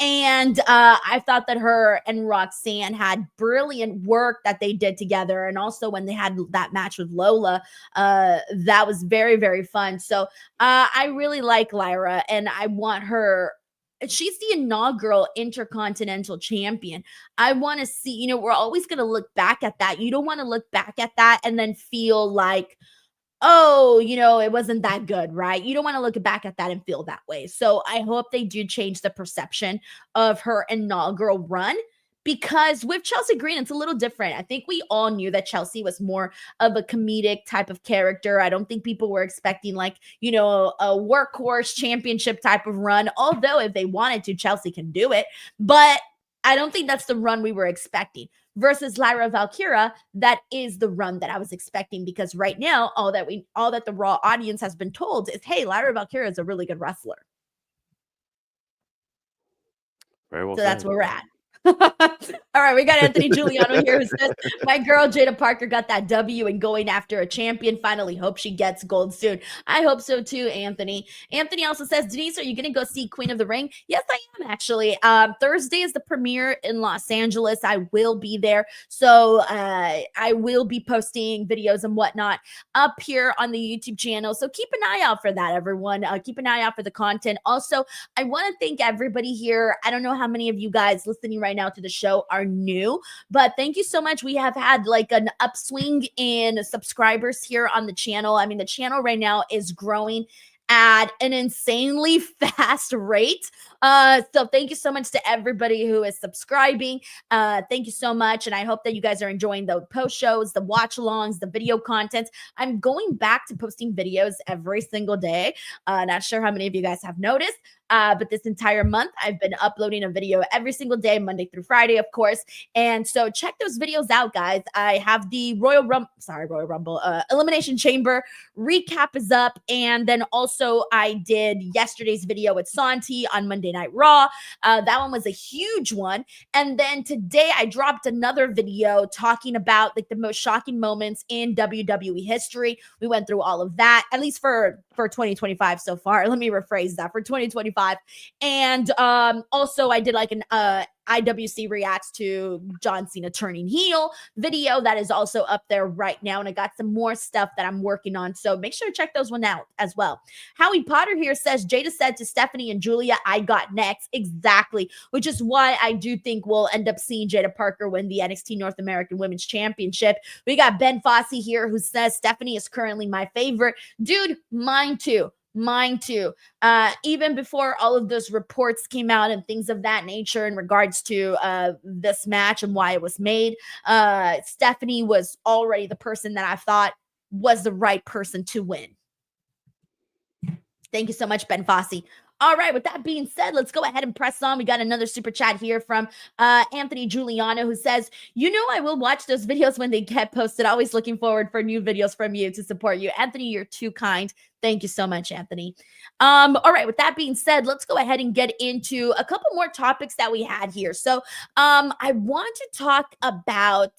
And I thought that her and Roxanne had brilliant work that they did together. And also when they had that match with Lola, that was very, very fun. So I really like Lyra, and I want her. She's the inaugural Intercontinental Champion. I want to see, we're always going to look back at that. You don't want to look back at that and then feel like, oh, it wasn't that good, right? You don't want to look back at that and feel that way. So I hope they do change the perception of her inaugural run, because with Chelsea Green, it's a little different. I think we all knew that Chelsea was more of a comedic type of character. I don't think people were expecting a workhorse championship type of run. Although if they wanted to, Chelsea can do it. But I don't think that's the run we were expecting. Versus Lyra Valkyria, that is the run that I was expecting, because right now, all that the Raw audience has been told is, hey, Lyra Valkyria is a really good wrestler.
Very well
so
said.
that's where we're at. All right, we got Anthony Giuliano here who says, my girl Jada Parker got that W and going after a champion. Finally, hope she gets gold soon. I hope so too, Anthony. Anthony also says, Denise, are you going to go see Queen of the Ring? Yes, I am actually. Thursday is the premiere in Los Angeles. I will be there. So I will be posting videos and whatnot up here on the YouTube channel. So keep an eye out for that, everyone. Keep an eye out for the content. Also, I want to thank everybody here. I don't know how many of you guys listening right now to the show are new, but thank you so much. We have had like an upswing in subscribers here on the channel. I mean, the channel right now is growing at an insanely fast rate. So thank you so much to everybody who is subscribing. Thank you so much. And I hope that you guys are enjoying the post shows, the watch alongs, the video content. I'm going back to posting videos every single day. Not sure how many of you guys have noticed. But this entire month, I've been uploading a video every single day, Monday through Friday, of course. And so check those videos out, guys. I have the Elimination Chamber recap is up. And then also I did yesterday's video with Santi on Monday Night Raw. That one was a huge one. And then today I dropped another video talking about like the most shocking moments in WWE history. We went through all of that, at least for 2025 so far. Let me rephrase that, for 2025. And also I did like an IWC reacts to John Cena turning heel video that is also up there right now. And I got some more stuff that I'm working on. So make sure to check those one out as well. Howie Potter here says, Jada said to Stephanie and Julia, I got next. Exactly. Which is why I do think we'll end up seeing Jada Parker win the NXT North American Women's Championship. We got Ben Fossey here who says Stephanie is currently my favorite. Dude, mine too. Mine too. Even before all of those reports came out and things of that nature in regards to this match and why it was made, Stephanie was already the person that I thought was the right person to win. Thank you so much, Ben Fossey. All right, with that being said, let's go ahead and press on. We got another super chat here from Anthony Giuliano, who says, I will watch those videos when they get posted. Always looking forward for new videos from you to support you. Anthony, you're too kind. Thank you so much, Anthony. All right, with that being said, let's go ahead and get into a couple more topics that we had here. So I want to talk about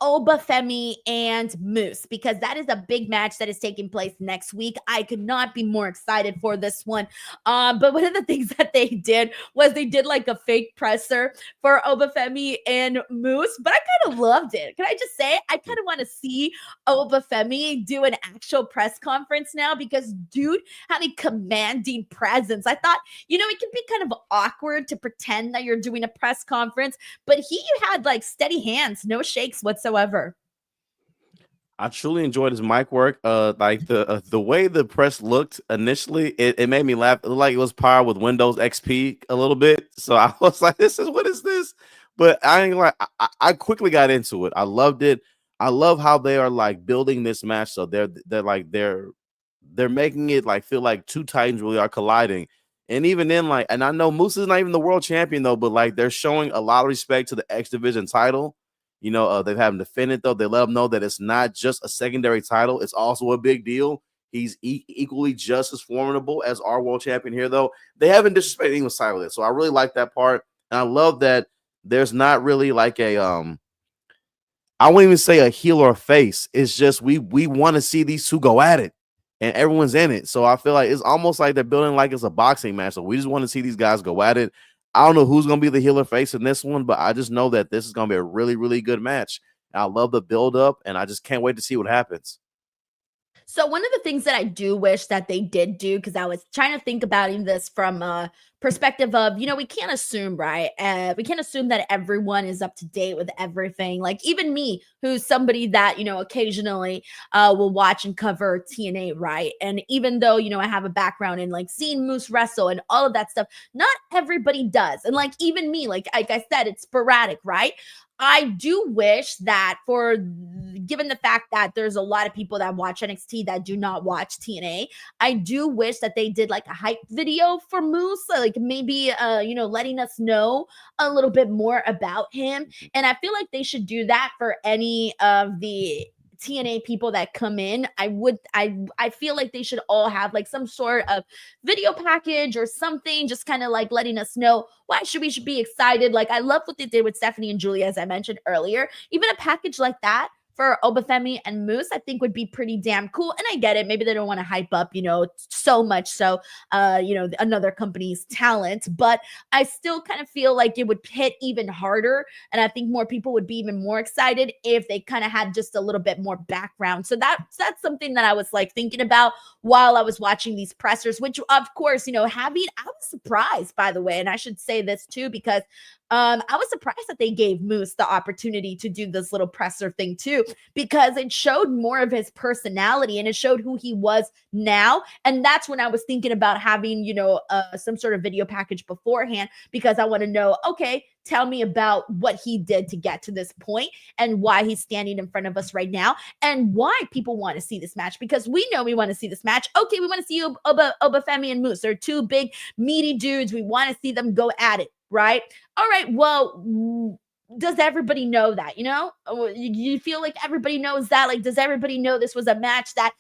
Obafemi and Moose, because that is a big match that is taking place next week. I could not be more excited for this one. But one of the things that they did was they did like a fake presser for Obafemi and Moose, but I kind of loved it. Can I just say, I kind of want to see Obafemi do an actual press conference now, because dude had a commanding presence. I thought, it can be kind of awkward to pretend that you're doing a press conference, but he had like steady hands, no shakes whatsoever.
I truly enjoyed his mic work. Like the way the press looked initially, it made me laugh. It looked like it was powered with Windows XP a little bit. So I was like, what is this? But I ain't like, I quickly got into it. I loved it. I love how they are like building this match. So they're making it like feel like two titans really are colliding. And even then, like, and I know Moose is not even the world champion though, but like they're showing a lot of respect to the X Division title. They've had him defend it though. They let him know that it's not just a secondary title; it's also a big deal. He's equally just as formidable as our world champion here, though. They haven't disrespected anyone's title yet, so I really like that part, and I love that there's not really like a I won't even say a heel or a face. It's just we want to see these two go at it, and everyone's in it. So I feel like it's almost like they're building like it's a boxing match. So we just want to see these guys go at it. I don't know who's going to be the heel or face in this one, but I just know that this is going to be a really, really good match. And I love the build up, and I just can't wait to see what happens.
So one of the things that I do wish that they did do, because I was trying to think about this from a perspective of, we can't assume, right? We can't assume that everyone is up to date with everything. Like even me, who's somebody that, occasionally will watch and cover TNA, right? And even though, I have a background in like seeing Moose wrestle and all of that stuff, not everybody does. And like even me, like I said, it's sporadic, right? I do wish that given the fact that there's a lot of people that watch NXT that do not watch TNA, I do wish that they did like a hype video for Moose, like maybe, letting us know a little bit more about him. And I feel like they should do that for any of the TNA people that come in. I feel like they should all have like some sort of video package or something, just kind of like letting us know why we should be excited. Like I love what they did with Stephanie and Julia, as I mentioned earlier. Even a package like that for Obafemi and Moose, I think would be pretty damn cool. And I get it. Maybe they don't want to hype up, so much so, another company's talent, but I still kind of feel like it would hit even harder. And I think more people would be even more excited if they kind of had just a little bit more background. So that's something that I was like thinking about while I was watching these pressers, which of course, I was surprised, by the way. And I should say this too, because I was surprised that they gave Moose the opportunity to do this little presser thing too, because it showed more of his personality and it showed who he was now. And that's when I was thinking about having, some sort of video package beforehand, because I want to know, okay, tell me about what he did to get to this point and why he's standing in front of us right now and why people want to see this match, because we know we want to see this match. Okay, we want to see Obafemi and Moose. They're two big meaty dudes. We want to see them go at it, right? All right, well, does everybody know that? You feel like everybody knows that? Like, does everybody know this was a match that,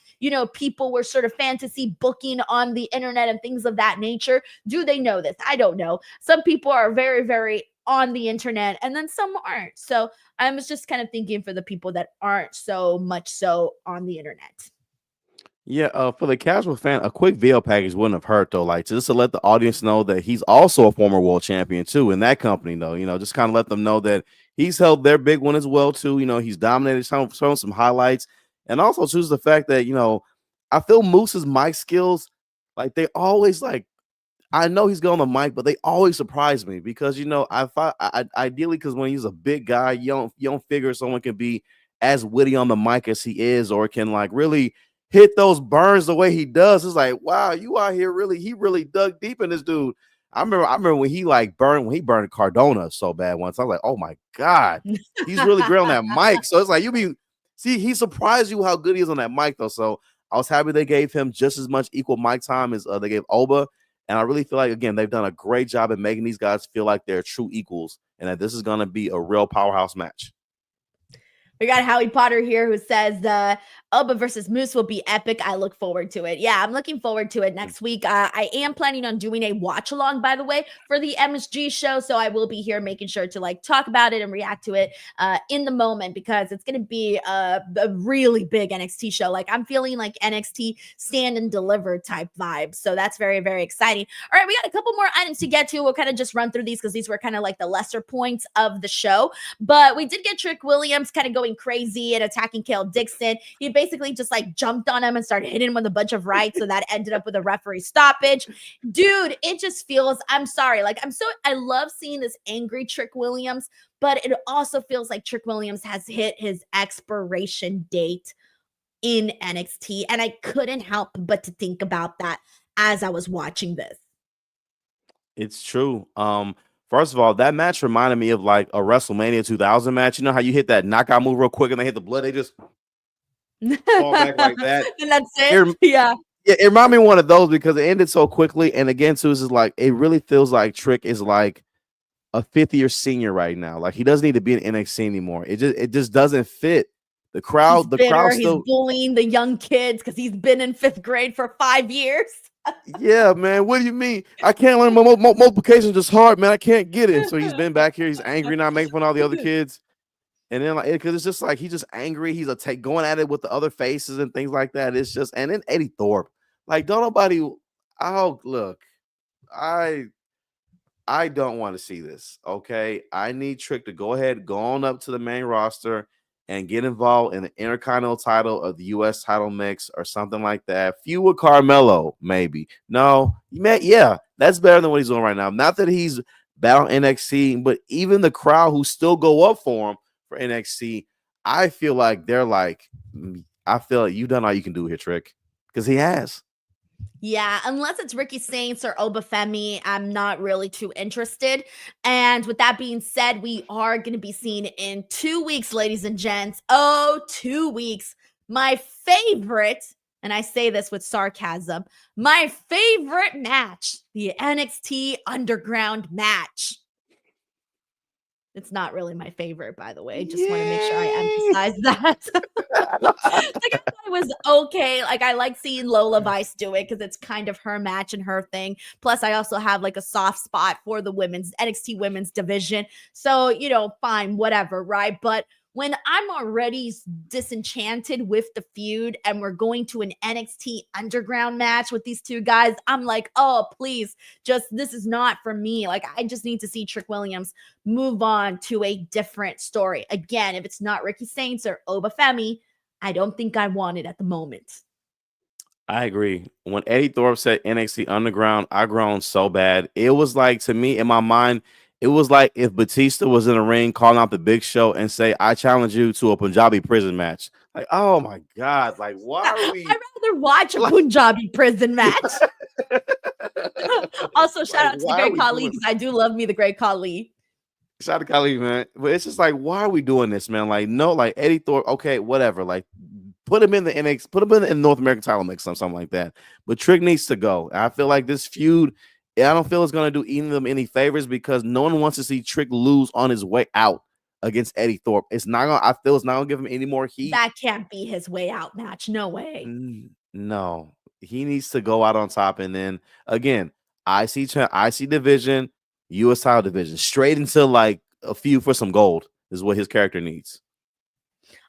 people were sort of fantasy booking on the internet and things of that nature? Do they know this? I don't know. Some people are very, very on the internet and then some aren't. So I was just kind of thinking for the people that aren't so much so on the internet.
Yeah, for the casual fan, a quick video package wouldn't have hurt though. Like just to let the audience know that he's also a former world champion too in that company, though. Just kind of let them know that he's held their big one as well too. He's dominated, showing some highlights, and also choose the fact that I feel Moose's mic skills, like they always like. I know he's good on the mic, but they always surprise me because I thought ideally because when he's a big guy, you don't figure someone can be as witty on the mic as he is, or can like really hit those burns the way he does. It's like, wow, you out here he really dug deep in this dude. I remember when he burned Cardona so bad once. I was like, oh my God, he's really great on that mic. So it's like he surprised you how good he is on that mic though. So I was happy they gave him just as much equal mic time as they gave Oba. And I really feel like, again, they've done a great job at making these guys feel like they're true equals and that this is going to be a real powerhouse match.
We got Howie Potter here who says Elba versus Moose will be epic. I look forward to it. Yeah, I'm looking forward to it next week. I am planning on doing a watch along, by the way, for the MSG show. So I will be here making sure to like talk about it and react to it in the moment because it's going to be a really big NXT show. Like I'm feeling like NXT stand and deliver type vibes. So that's very, very exciting. All right, we got a couple more items to get to. We'll kind of just run through these because these were kind of like the lesser points of the show. But we did get Trick Williams kind of going crazy and attacking Kale Dixon. He basically just like jumped on him and started hitting him with a bunch of rights. So that ended up with a referee stoppage. Dude, it just feels, I'm sorry. Like I love seeing this angry Trick Williams, but it also feels like Trick Williams has hit his expiration date in NXT. And I couldn't help but to think about that as I was watching this.
It's true. First of all, that match reminded me of like a WrestleMania 2000 match. You know how you hit that knockout move real quick and they hit the blood, they just fall back like that.
And that's it. Yeah,
it reminded me of one of those because it ended so quickly. And again, too, is like it really feels like Trick is like a fifth-year senior right now. Like he doesn't need to be in NXT anymore. It just doesn't fit. The crowd,
he's bullying the young kids because he's been in 5th grade for 5 years.
Yeah, man. What do you mean? I can't learn multiplication just hard, man. I can't get it. So he's been back here. He's angry, not making fun of all the other kids. And then like because it's just like he's just angry. He's going at it with the other faces and things like that. It's just and then Eddie Thorpe. Like, don't nobody look. I don't want to see this. Okay. I need Trick to go ahead, go on up to the main roster and get involved in the Intercontinental title of the US title mix or something like that. Feud with Carmelo, maybe. No, yeah, that's better than what he's doing right now. Not that he's battling NXT, but even the crowd who still go up for him for NXT, I feel like they're like, I feel like you've done all you can do here, Trick, because he has.
Yeah, unless it's Ricky Saints or Obafemi, I'm not really too interested. And with that being said, we are going to be seeing in 2 weeks, ladies and gents. 2 weeks. My favorite, and I say this with sarcasm, my favorite match, the NXT Underground match. It's not really my favorite, by the way. Just want to make sure I emphasize that. Like, I thought it was okay. Like, I like seeing Lola Vice do it because it's kind of her match and her thing. Plus, I also have like a soft spot for the NXT women's division. So, fine, whatever, right? But when I'm already disenchanted with the feud and we're going to an NXT Underground match with these two guys, I'm like, oh, please, this is not for me. Like, I just need to see Trick Williams move on to a different story. Again, if it's not Ricky Saints or Obafemi, I don't think I want it at the moment.
I agree. When Eddie Thorpe said NXT Underground, I groaned so bad. It was like, to me, in my mind, it was like if Batista was in a ring calling out the Big Show and say, I challenge you to a Punjabi prison match. Like, oh my God. Like, why are we?
I'd rather watch a Punjabi prison match. Also, shout out to the Great Khali because I do love me the Great Khali.
Shout out to Khali, man. But it's just like, why are we doing this, man? Like, no, like Eddie Thorpe, okay, whatever. Like, put him in the NXT, put him in the North American title mix or something like that. But Trick needs to go. I feel like this feud, I don't feel it's going to do either of them any favors because no one wants to see Trick lose on his way out against Eddie Thorpe. I feel it's not going to give him any more heat.
That can't be his way out match. No way.
No, he needs to go out on top. And then again, IC division, US title division, straight into like a feud for some gold is what his character needs.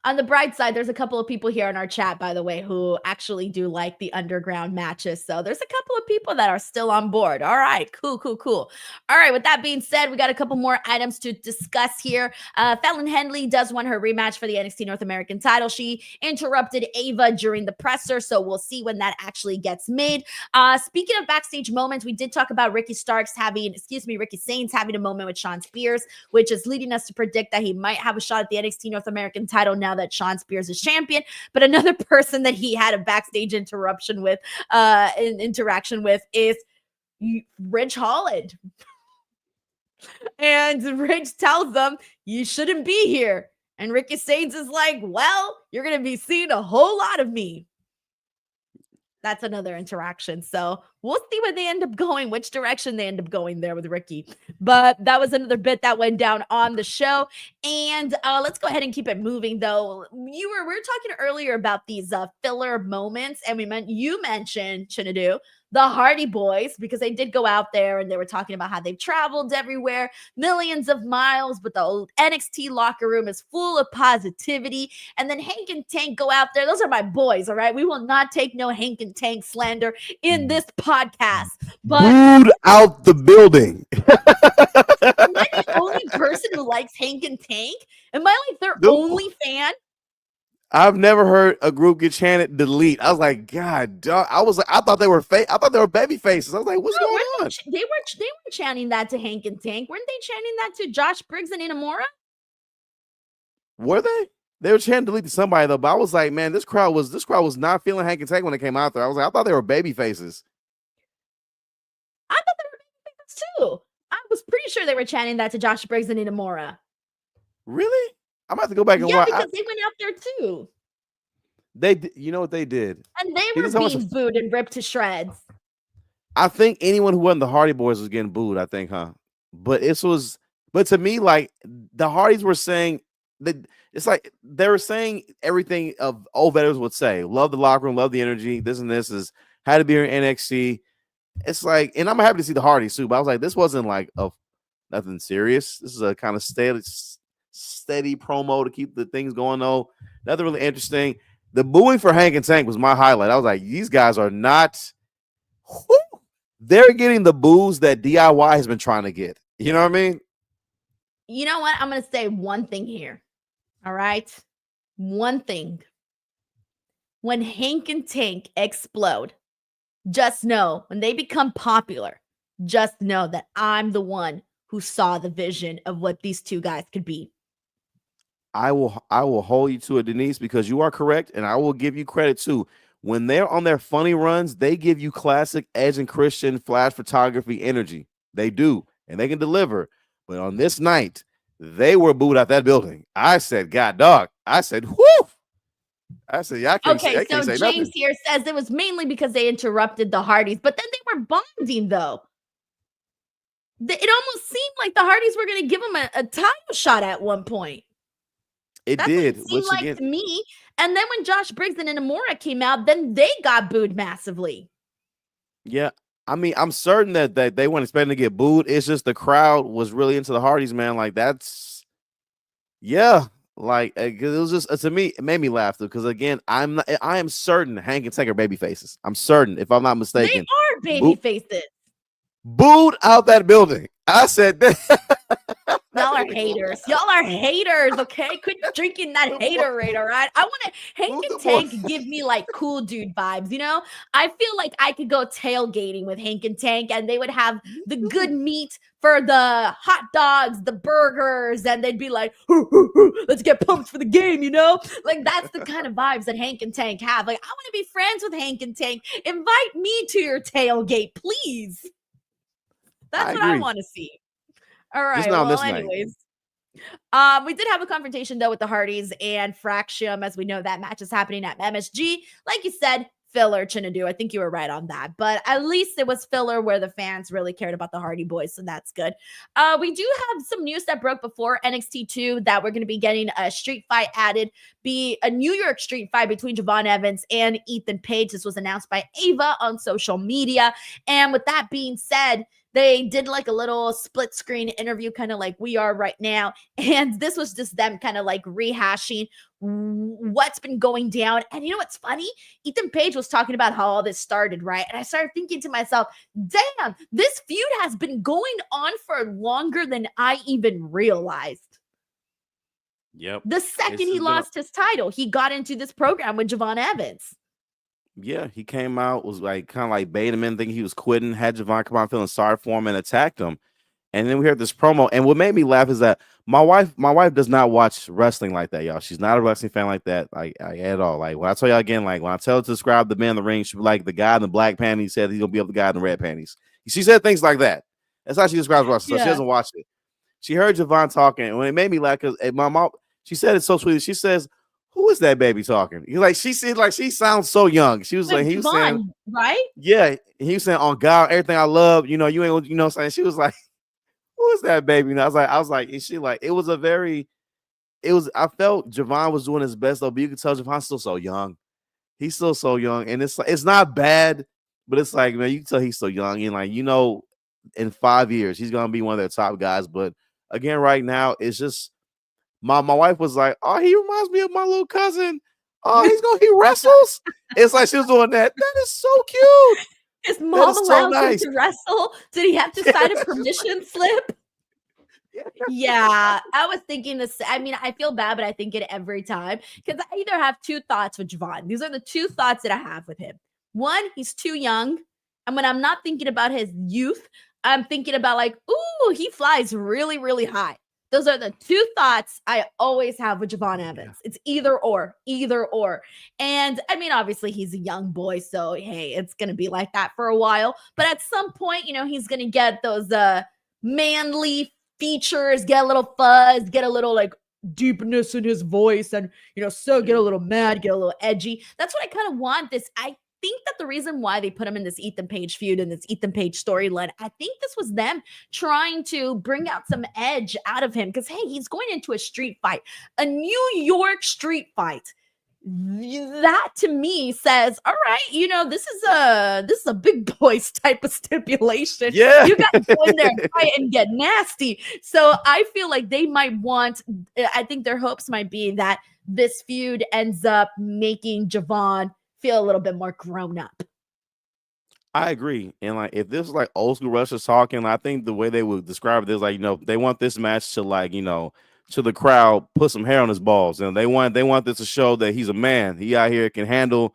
On the bright side, there's a couple of people here in our chat, by the way, who actually do like the underground matches. So there's a couple of people that are still on board. All right, cool. All right, with that being said, we got a couple more items to discuss here. Fallon Henley does want her rematch for the NXT North American title. She interrupted Ava during the presser, so we'll see when that actually gets made. Speaking of backstage moments, we did talk about Ricky Saints having a moment with Shawn Spears, which is leading us to predict that he might have a shot at the NXT North American title now that Shawn Spears is champion. But another person that he had a backstage interaction with is Ridge Holland. And Ridge tells them, you shouldn't be here. And Ricky Saints is like, well, you're going to be seeing a whole lot of me. That's another interaction. So we'll see where they end up going, which direction they end up going there with Ricky. But that was another bit that went down on the show. And let's go ahead and keep it moving, though. We were talking earlier about these filler moments, and you mentioned Chinedu, the Hardy Boys, because they did go out there and they were talking about how they've traveled everywhere, millions of miles, but the old NXT locker room is full of positivity. And then Hank and Tank go out there. Those are my boys, all right? We will not take no Hank and Tank slander in this podcast. But
booed out the building.
am I the only person who likes Hank and Tank? Am I like their only fan?
I've never heard a group get chanted delete. I was like, God, dog. I thought they were fake. I thought they were baby faces. I was like, what's going on?
They were chanting that to Hank and Tank. Weren't they chanting that to Josh Briggs and Inamura?
Were they? They were chanting delete to somebody though. But I was like, man, this crowd was not feeling Hank and Tank when they came out there. I was like, I thought they were baby faces.
I thought they were baby faces too. I was pretty sure they were chanting that to Josh Briggs and Inamura.
Really? I'm about to go back and
watch.
watch.
Yeah, because they went out there too.
You know what they did?
And they were being booed and ripped to shreds.
I think anyone who wasn't the Hardy Boys was getting booed, I think, huh? But to me, like, the Hardys were saying that it's like they were saying everything of old veterans would say. Love the locker room, love the energy, this and this is had to be here in NXT. It's like, and I'm happy to see the Hardys too, but I was like, this wasn't like nothing serious. This is a kind of steady promo to keep the things going though. Nothing really interesting. The booing for Hank and Tank was my highlight. I was like, these guys are not they're getting the boos that DIY has been trying to get. You know what I mean?
You know what? I'm going to say one thing here. All right? One thing. When Hank and Tank explode, just know, when they become popular, just know that I'm the one who saw the vision of what these two guys could be.
I will hold you to it, Denise, because you are correct, and I will give you credit too. When they're on their funny runs, they give you classic Edge and Christian flash photography energy. They do, and they can deliver. But on this night, they were booed out that building. I said, God, dog. I said, whoo. I said, yeah, I can't say
James
nothing.
Here says it was mainly because they interrupted the Hardys, but then they were bonding, though. It almost seemed like the Hardys were going to give them a title shot at one point.
That's did.
What it seemed like to me. And then when Josh Briggs and Inamura came out, then they got booed massively.
Yeah. I mean, I'm certain that they weren't expecting to get booed. It's just the crowd was really into the Hardys, man. Like, that's, yeah. Like, it was just, to me, it made me laugh, though, because, again, I am certain Hank and Tank are baby faces. I'm certain, if I'm not mistaken.
They are baby faces.
Booed out that building. I said that.
Y'all are haters. Y'all are haters, okay? Quit drinking that haterade, all right? I want to Hank and Tank give me like cool dude vibes, you know? I feel like I could go tailgating with Hank and Tank and they would have the good meat for the hot dogs, the burgers, and they'd be like, let's get pumped for the game, you know? Like, that's the kind of vibes that Hank and Tank have. Like, I want to be friends with Hank and Tank. Invite me to your tailgate, please. That's what I want to see. All right. Well, anyways, we did have a confrontation though with the Hardys and Fractium, as we know that match is happening at MSG. Like you said, filler, Chinedu. I think you were right on that, but at least it was filler where the fans really cared about the Hardy Boys, so that's good. We do have some news that broke before NXT 2 that we're going to be getting a street fight added, be a New York street fight between Javon Evans and Ethan Page. This was announced by Ava on social media, and with that being said, they did like a little split screen interview, kind of like we are right now. And this was just them kind of like rehashing what's been going down. And you know what's funny? Ethan Page was talking about how all this started, right? And I started thinking to myself, damn, this feud has been going on for longer than I even realized.
Yep.
The second he lost his title, he got into this program with Javon Evans.
Yeah, he came out, was like kind of like baited him in, thinking he was quitting, had Javon come out feeling sorry for him and attacked him. And then we heard this promo. And what made me laugh is that my wife does not watch wrestling like that, y'all. She's not a wrestling fan like that, like at all. Like when I tell y'all again, like when I tell her to describe the man in the ring, she'll be like the guy in the black panties said he's gonna be up the guy in the red panties. She said things like that. That's how she describes wrestling. So she doesn't watch it. She heard Javon talking, and when it made me laugh, because my mom, she said it so sweetly. She says, who is that baby talking? He's like, she sounds so young. She was
With
like, he was saying,
Javon, right?
yeah, he was saying, on God, everything I love, you ain't, what I'm saying. She was like, who is that baby? And I was like, is she like, I felt Javon was doing his best though, but you can tell Javon's still so young. He's still so young, and it's not bad, but it's like, man, you can tell he's so young, and like, in 5 years he's gonna be one of their top guys. But again, right now, it's just my wife was like, oh, he reminds me of my little cousin. Oh, he wrestles. It's like she was doing that. That is so cute.
His mom allowed him to wrestle. Did he have to sign a permission slip? Yeah, I was thinking this. I mean, I feel bad, but I think it every time because I either have two thoughts with Javon. These are the two thoughts that I have with him. One, he's too young. And when I'm not thinking about his youth, I'm thinking about like, ooh, he flies really, really high. Those are the two thoughts I always have with Javon Evans. It's either or. And I mean, obviously, he's a young boy, so hey, it's going to be like that for a while. But at some point, he's going to get those manly features, get a little fuzz, get a little like deepness in his voice, and so get a little mad, get a little edgy. That's what I kind of want. I think that the reason why they put him in this Ethan Page feud and this Ethan Page storyline, I think this was them trying to bring out some edge out of him because hey, he's going into a street fight, a New York street fight. That to me says, all right, this is a big boys type of stipulation.
Yeah,
you got to go in there and fight and get nasty. So I feel like they might want. I think their hopes might be that this feud ends up making Javon feel a little bit more grown up.
I agree, and like if this is like old school wrestlers talking, I think the way they would describe it is like they want this match to like to the crowd, put some hair on his balls, and they want this to show that he's a man. He out here can handle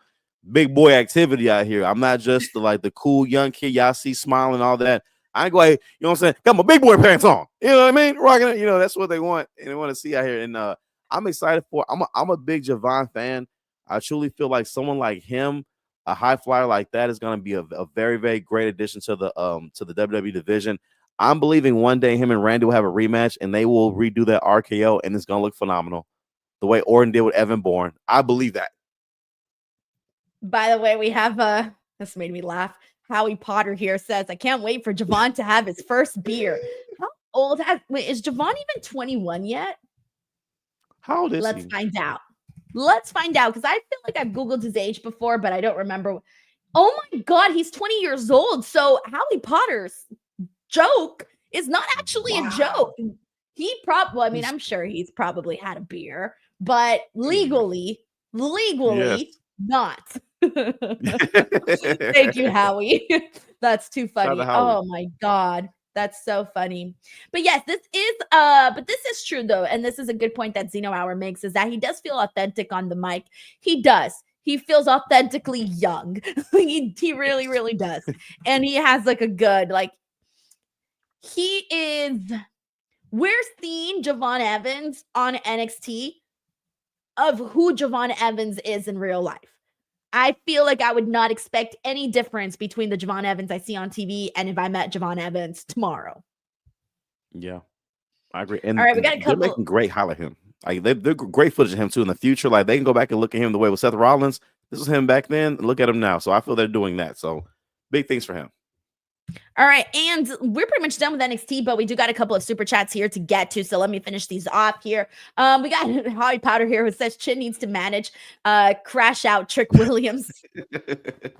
big boy activity out here. I'm not just the cool young kid y'all see smiling all that. I ain't going, what I'm saying? Got my big boy pants on. You know what I mean? Rocking it. That's what they want and they want to see out here. And I'm excited for. I'm a big Javon fan. I truly feel like someone like him, a high flyer like that, is going to be a very, very great addition to the WWE division. I'm believing one day him and Randy will have a rematch and they will redo that RKO and it's going to look phenomenal. The way Orton did with Evan Bourne. I believe that.
By the way, we have this made me laugh. Howie Potter here says, I can't wait for Javon to have his first beer. How old is Javon even 21 yet?
How old is he?
Let's find out. Because I feel like I've Googled his age before, but I don't remember. Oh my God, he's 20 years old. So Howie Potter's joke is not actually a joke. I'm sure he's probably had a beer, but legally
Yes.
not. Thank you, Howie. That's too funny. Oh my God. That's so funny. But yes, this is true though. And this is a good point that Zeno Hour makes, is that he does feel authentic on the mic. He does. He feels authentically young. he really, really does. And he has like a good, we're seeing Javon Evans on NXT of who Javon Evans is in real life. I feel like I would not expect any difference between the Javon Evans I see on TV and if I met Javon Evans tomorrow.
Yeah, I agree. And
all right, we got a couple.
They're making great highlight him. Like they're great footage of him too in the future. Like they can go back and look at him the way with Seth Rollins. This was him back then. Look at him now. So I feel they're doing that. So big things for him.
All right, and we're pretty much done with NXT, but we do got a couple of super chats here to get to, so let me finish these off here. We got Howie Powder here who says Chin needs to manage Crash Out Trick Williams.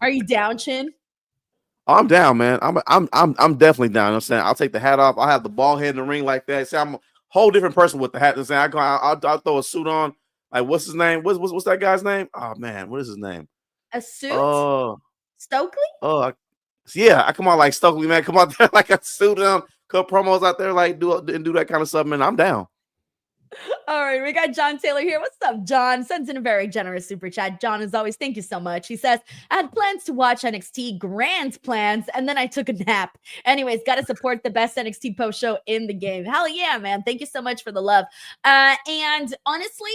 Are you down, Chin?
Oh, I'm down, man. I'm definitely down. You know what I'm saying, I'll take the hat off. I'll have the ball head in the ring like that. See, I'm a whole different person with the hat. I'll throw a suit on. Like, what's his name? What's that guy's name? Oh man, what is his name?
A suit? Stokely?
Oh. Yeah, I come on like Stokely, man. Come out there like a suit on, cut promos out there, like do that kind of stuff, man. I'm down.
All right, we got John Taylor here. What's up, John? Sends in a very generous super chat. John, as always, thank you so much. He says, I had plans to watch NXT, grand plans, and then I took a nap. Anyways, got to support the best NXT post show in the game. Hell yeah, man. Thank you so much for the love. And honestly,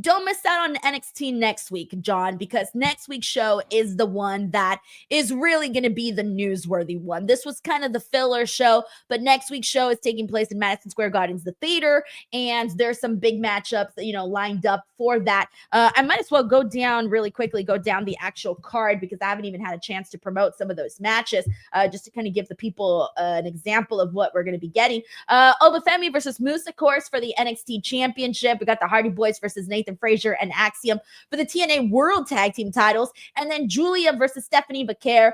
don't miss out on NXT next week, John, because next week's show is the one that is really going to be the newsworthy one. This was kind of the filler show, but next week's show is taking place in Madison Square Gardens, the theater, and there's some big matchups, lined up for that. I might as well go down really quickly, go down the actual card because I haven't even had a chance to promote some of those matches, just to kind of give the people an example of what we're going to be getting. Obafemi versus Moose, of course, for the NXT Championship. We got the Hardy Boys versus Nathan Frazier and Axiom for the TNA World Tag Team titles. And then Julia versus Stephanie Vaquer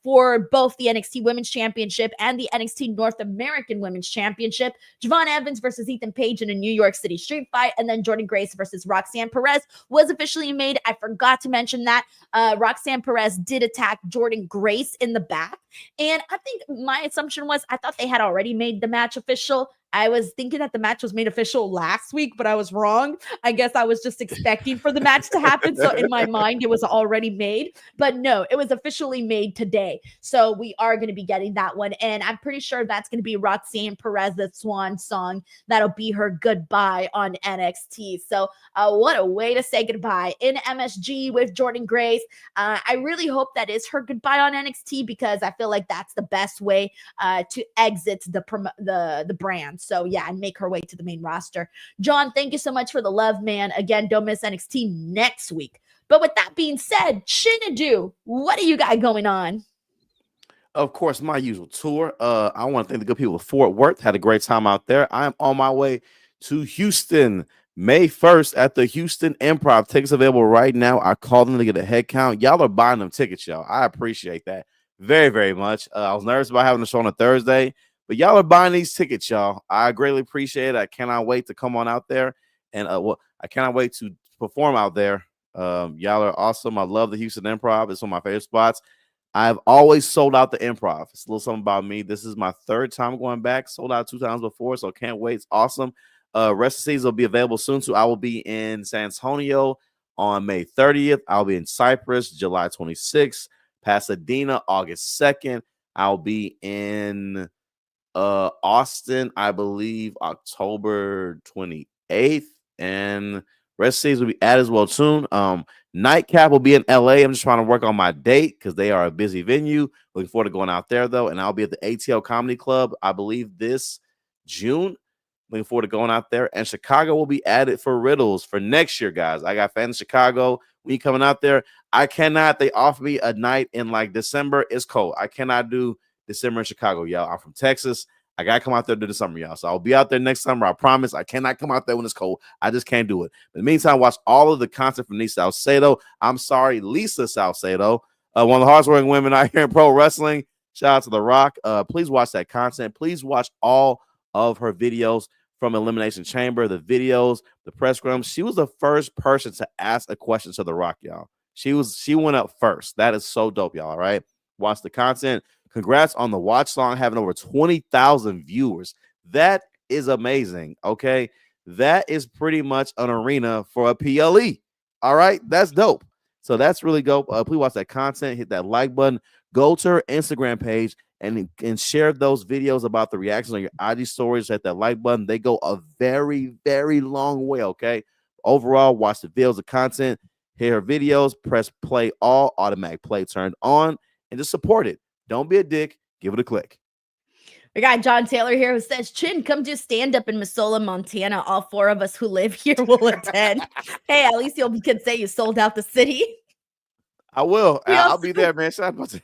for both the NXT Women's Championship and the NXT North American Women's Championship. Javon Evans versus Ethan Page in a New York City street fight. And then Jordan Grace versus Roxanne Perez was officially made. I forgot to mention that. Roxanne Perez did attack Jordan Grace in the back. And I think my assumption was I thought they had already made the match official. I was thinking that the match was made official last week, but I was wrong. I guess I was just expecting for the match to happen. So in my mind, it was already made. But no, it was officially made today. So we are going to be getting that one. And I'm pretty sure that's going to be Roxanne Perez's swan song. That'll be her goodbye on NXT. So what a way to say goodbye in MSG with Jordan Grace. I really hope that is her goodbye on NXT because I feel like that's the best way to exit the brand. So yeah, and make her way to the main roster. John, thank you so much for the love, man. Again, don't miss NXT next week. But with that being said, Chinedu, what do you got going on?
Of course, my usual tour. I want to thank the good people of Fort Worth. Had a great time out there. I'm on my way to Houston May 1st at the Houston Improv. Tickets available right now. I called them to get a head count. Y'all are buying them tickets, y'all. I appreciate that very, very much. I was nervous about having the show on a Thursday, but y'all are buying these tickets, y'all. I greatly appreciate it. I cannot wait to come on out there. And I cannot wait to perform out there. Y'all are awesome. I love the Houston Improv. It's one of my favorite spots. I've always sold out the Improv. It's a little something about me. This is my third time going back. Sold out 2 times before, so can't wait. It's awesome. Rest of the season will be available soon. So I will be in San Antonio on May 30th. I'll be in Cyprus July 26th. Pasadena August 2nd. I'll be in Austin, I believe, October 28th. And rest of the season will be added as well soon. Nightcap will be in LA. I'm just trying to work on my date because they are a busy venue. Looking forward to going out there, though. And I'll be at the ATL Comedy Club, I believe, this June. Looking forward to going out there. And Chicago will be added for Riddles for next year, guys. I got fans in Chicago. When you coming out there, I cannot. They offer me a night in like December. It's cold. I cannot do December in Chicago, y'all. I'm from Texas. I got to come out there to the summer, y'all. So I'll be out there next summer. I promise. I cannot come out there when it's cold. I just can't do it. But in the meantime, watch all of the content from Denise Salcedo. I'm sorry, Lisa Salcedo. One of the hardest working women out here in pro wrestling. Shout out to The Rock. Please watch that content. Please watch all of her videos from Elimination Chamber, the videos, the press scrums. She was the first person to ask a question to The Rock, y'all. She went up first. That is so dope, y'all. All right. Watch the content. Congrats on the watch song having over 20,000 viewers. That is amazing. Okay. That is pretty much an arena for a PLE. All right. That's dope. So that's really dope. Please watch that content. Hit that like button. Go to her Instagram page and share those videos about the reactions on your IG stories. Hit that like button. They go a very, very long way. Okay. Overall, watch the videos, the content, hear her videos, press play all, automatic play turned on, and just support it. Don't be a dick. Give it a click.
We got John Taylor here who says, Chin, come do stand up in Missoula, Montana. All 4 of us who live here will attend. Hey, at least you can say you sold out the city.
I will. I'll be there, man. Shout out to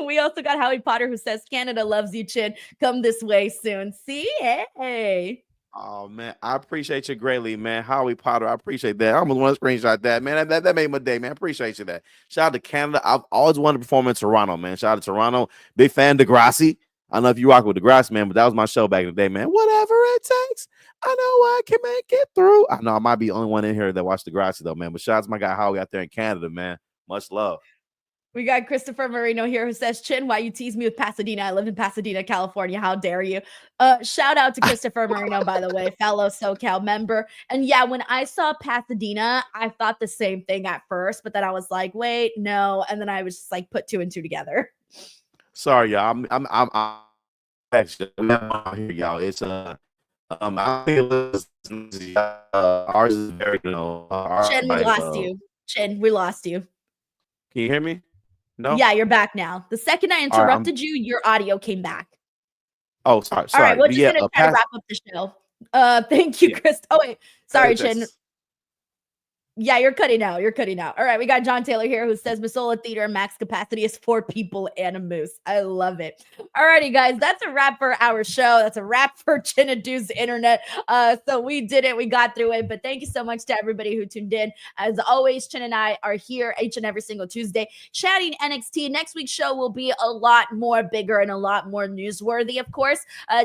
We also got Howie Potter who says, Canada loves you, Chin. Come this way soon. See? Hey.
Oh, man. I appreciate you greatly, man. Howie Potter, I appreciate that. I almost want to screenshot that, man. That made my day, man. I appreciate you that. Shout out to Canada. I've always wanted to perform in Toronto, man. Shout out to Toronto. Big fan of Degrassi. I don't know if you rock with Degrassi, man, but that was my show back in the day, man. Whatever it takes, I know I can make it through. I know I might be the only one in here that watched Degrassi, though, man. But shout out to my guy Howie out there in Canada, man. Much love.
We got Christopher Marino here who says, Chin, why you tease me with Pasadena? I live in Pasadena, California. How dare you? Shout out to Christopher Marino, by the way, fellow SoCal member. And yeah, when I saw Pasadena, I thought the same thing at first, but then I was like, wait, no. And then I was just like, put 2 and 2 together.
Sorry, y'all. I'm actually here, y'all. It's I think it was ours is very, ours
Chin, we
like,
lost you. Chin, we lost you.
can you hear me? No?
Yeah, you're back now. The second I
All right,
interrupted you, your audio came back.
oh, sorry,
All right,
sorry.
we're
But
just
yeah,
gonna try to
past,
wrap up the show. Thank you,
yeah,
Chris. Oh wait, sorry, Chin.
that's
Yeah, you're cutting out. You're cutting out. All right, we got John Taylor here who says Masola Theater max capacity is 4 people and a moose. I love it. All righty, guys, that's a wrap for our show. That's a wrap for Chinedu's internet. So we did it. We got through it. But thank you so much to everybody who tuned in. As always, Chin and I are here each and every single Tuesday chatting NXT. Next week's show will be a lot more bigger and a lot more newsworthy, of course.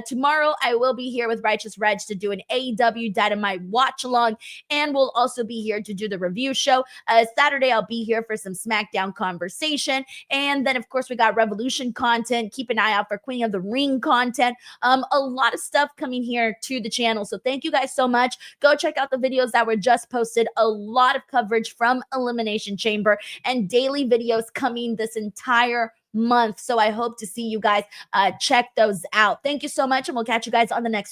Tomorrow, I will be here with Righteous Reg to do an AEW Dynamite watch along, and we'll also be here to do the review show. Saturday, I'll be here for some SmackDown conversation. And then, of course, we got Revolution content. Keep an eye out for Queen of the Ring content. A lot of stuff coming here to the channel. So thank you guys so much. Go check out the videos that were just posted. A lot of coverage from Elimination Chamber and daily videos coming this entire month. So I hope to see you guys check those out. Thank you so much, and we'll catch you guys on the next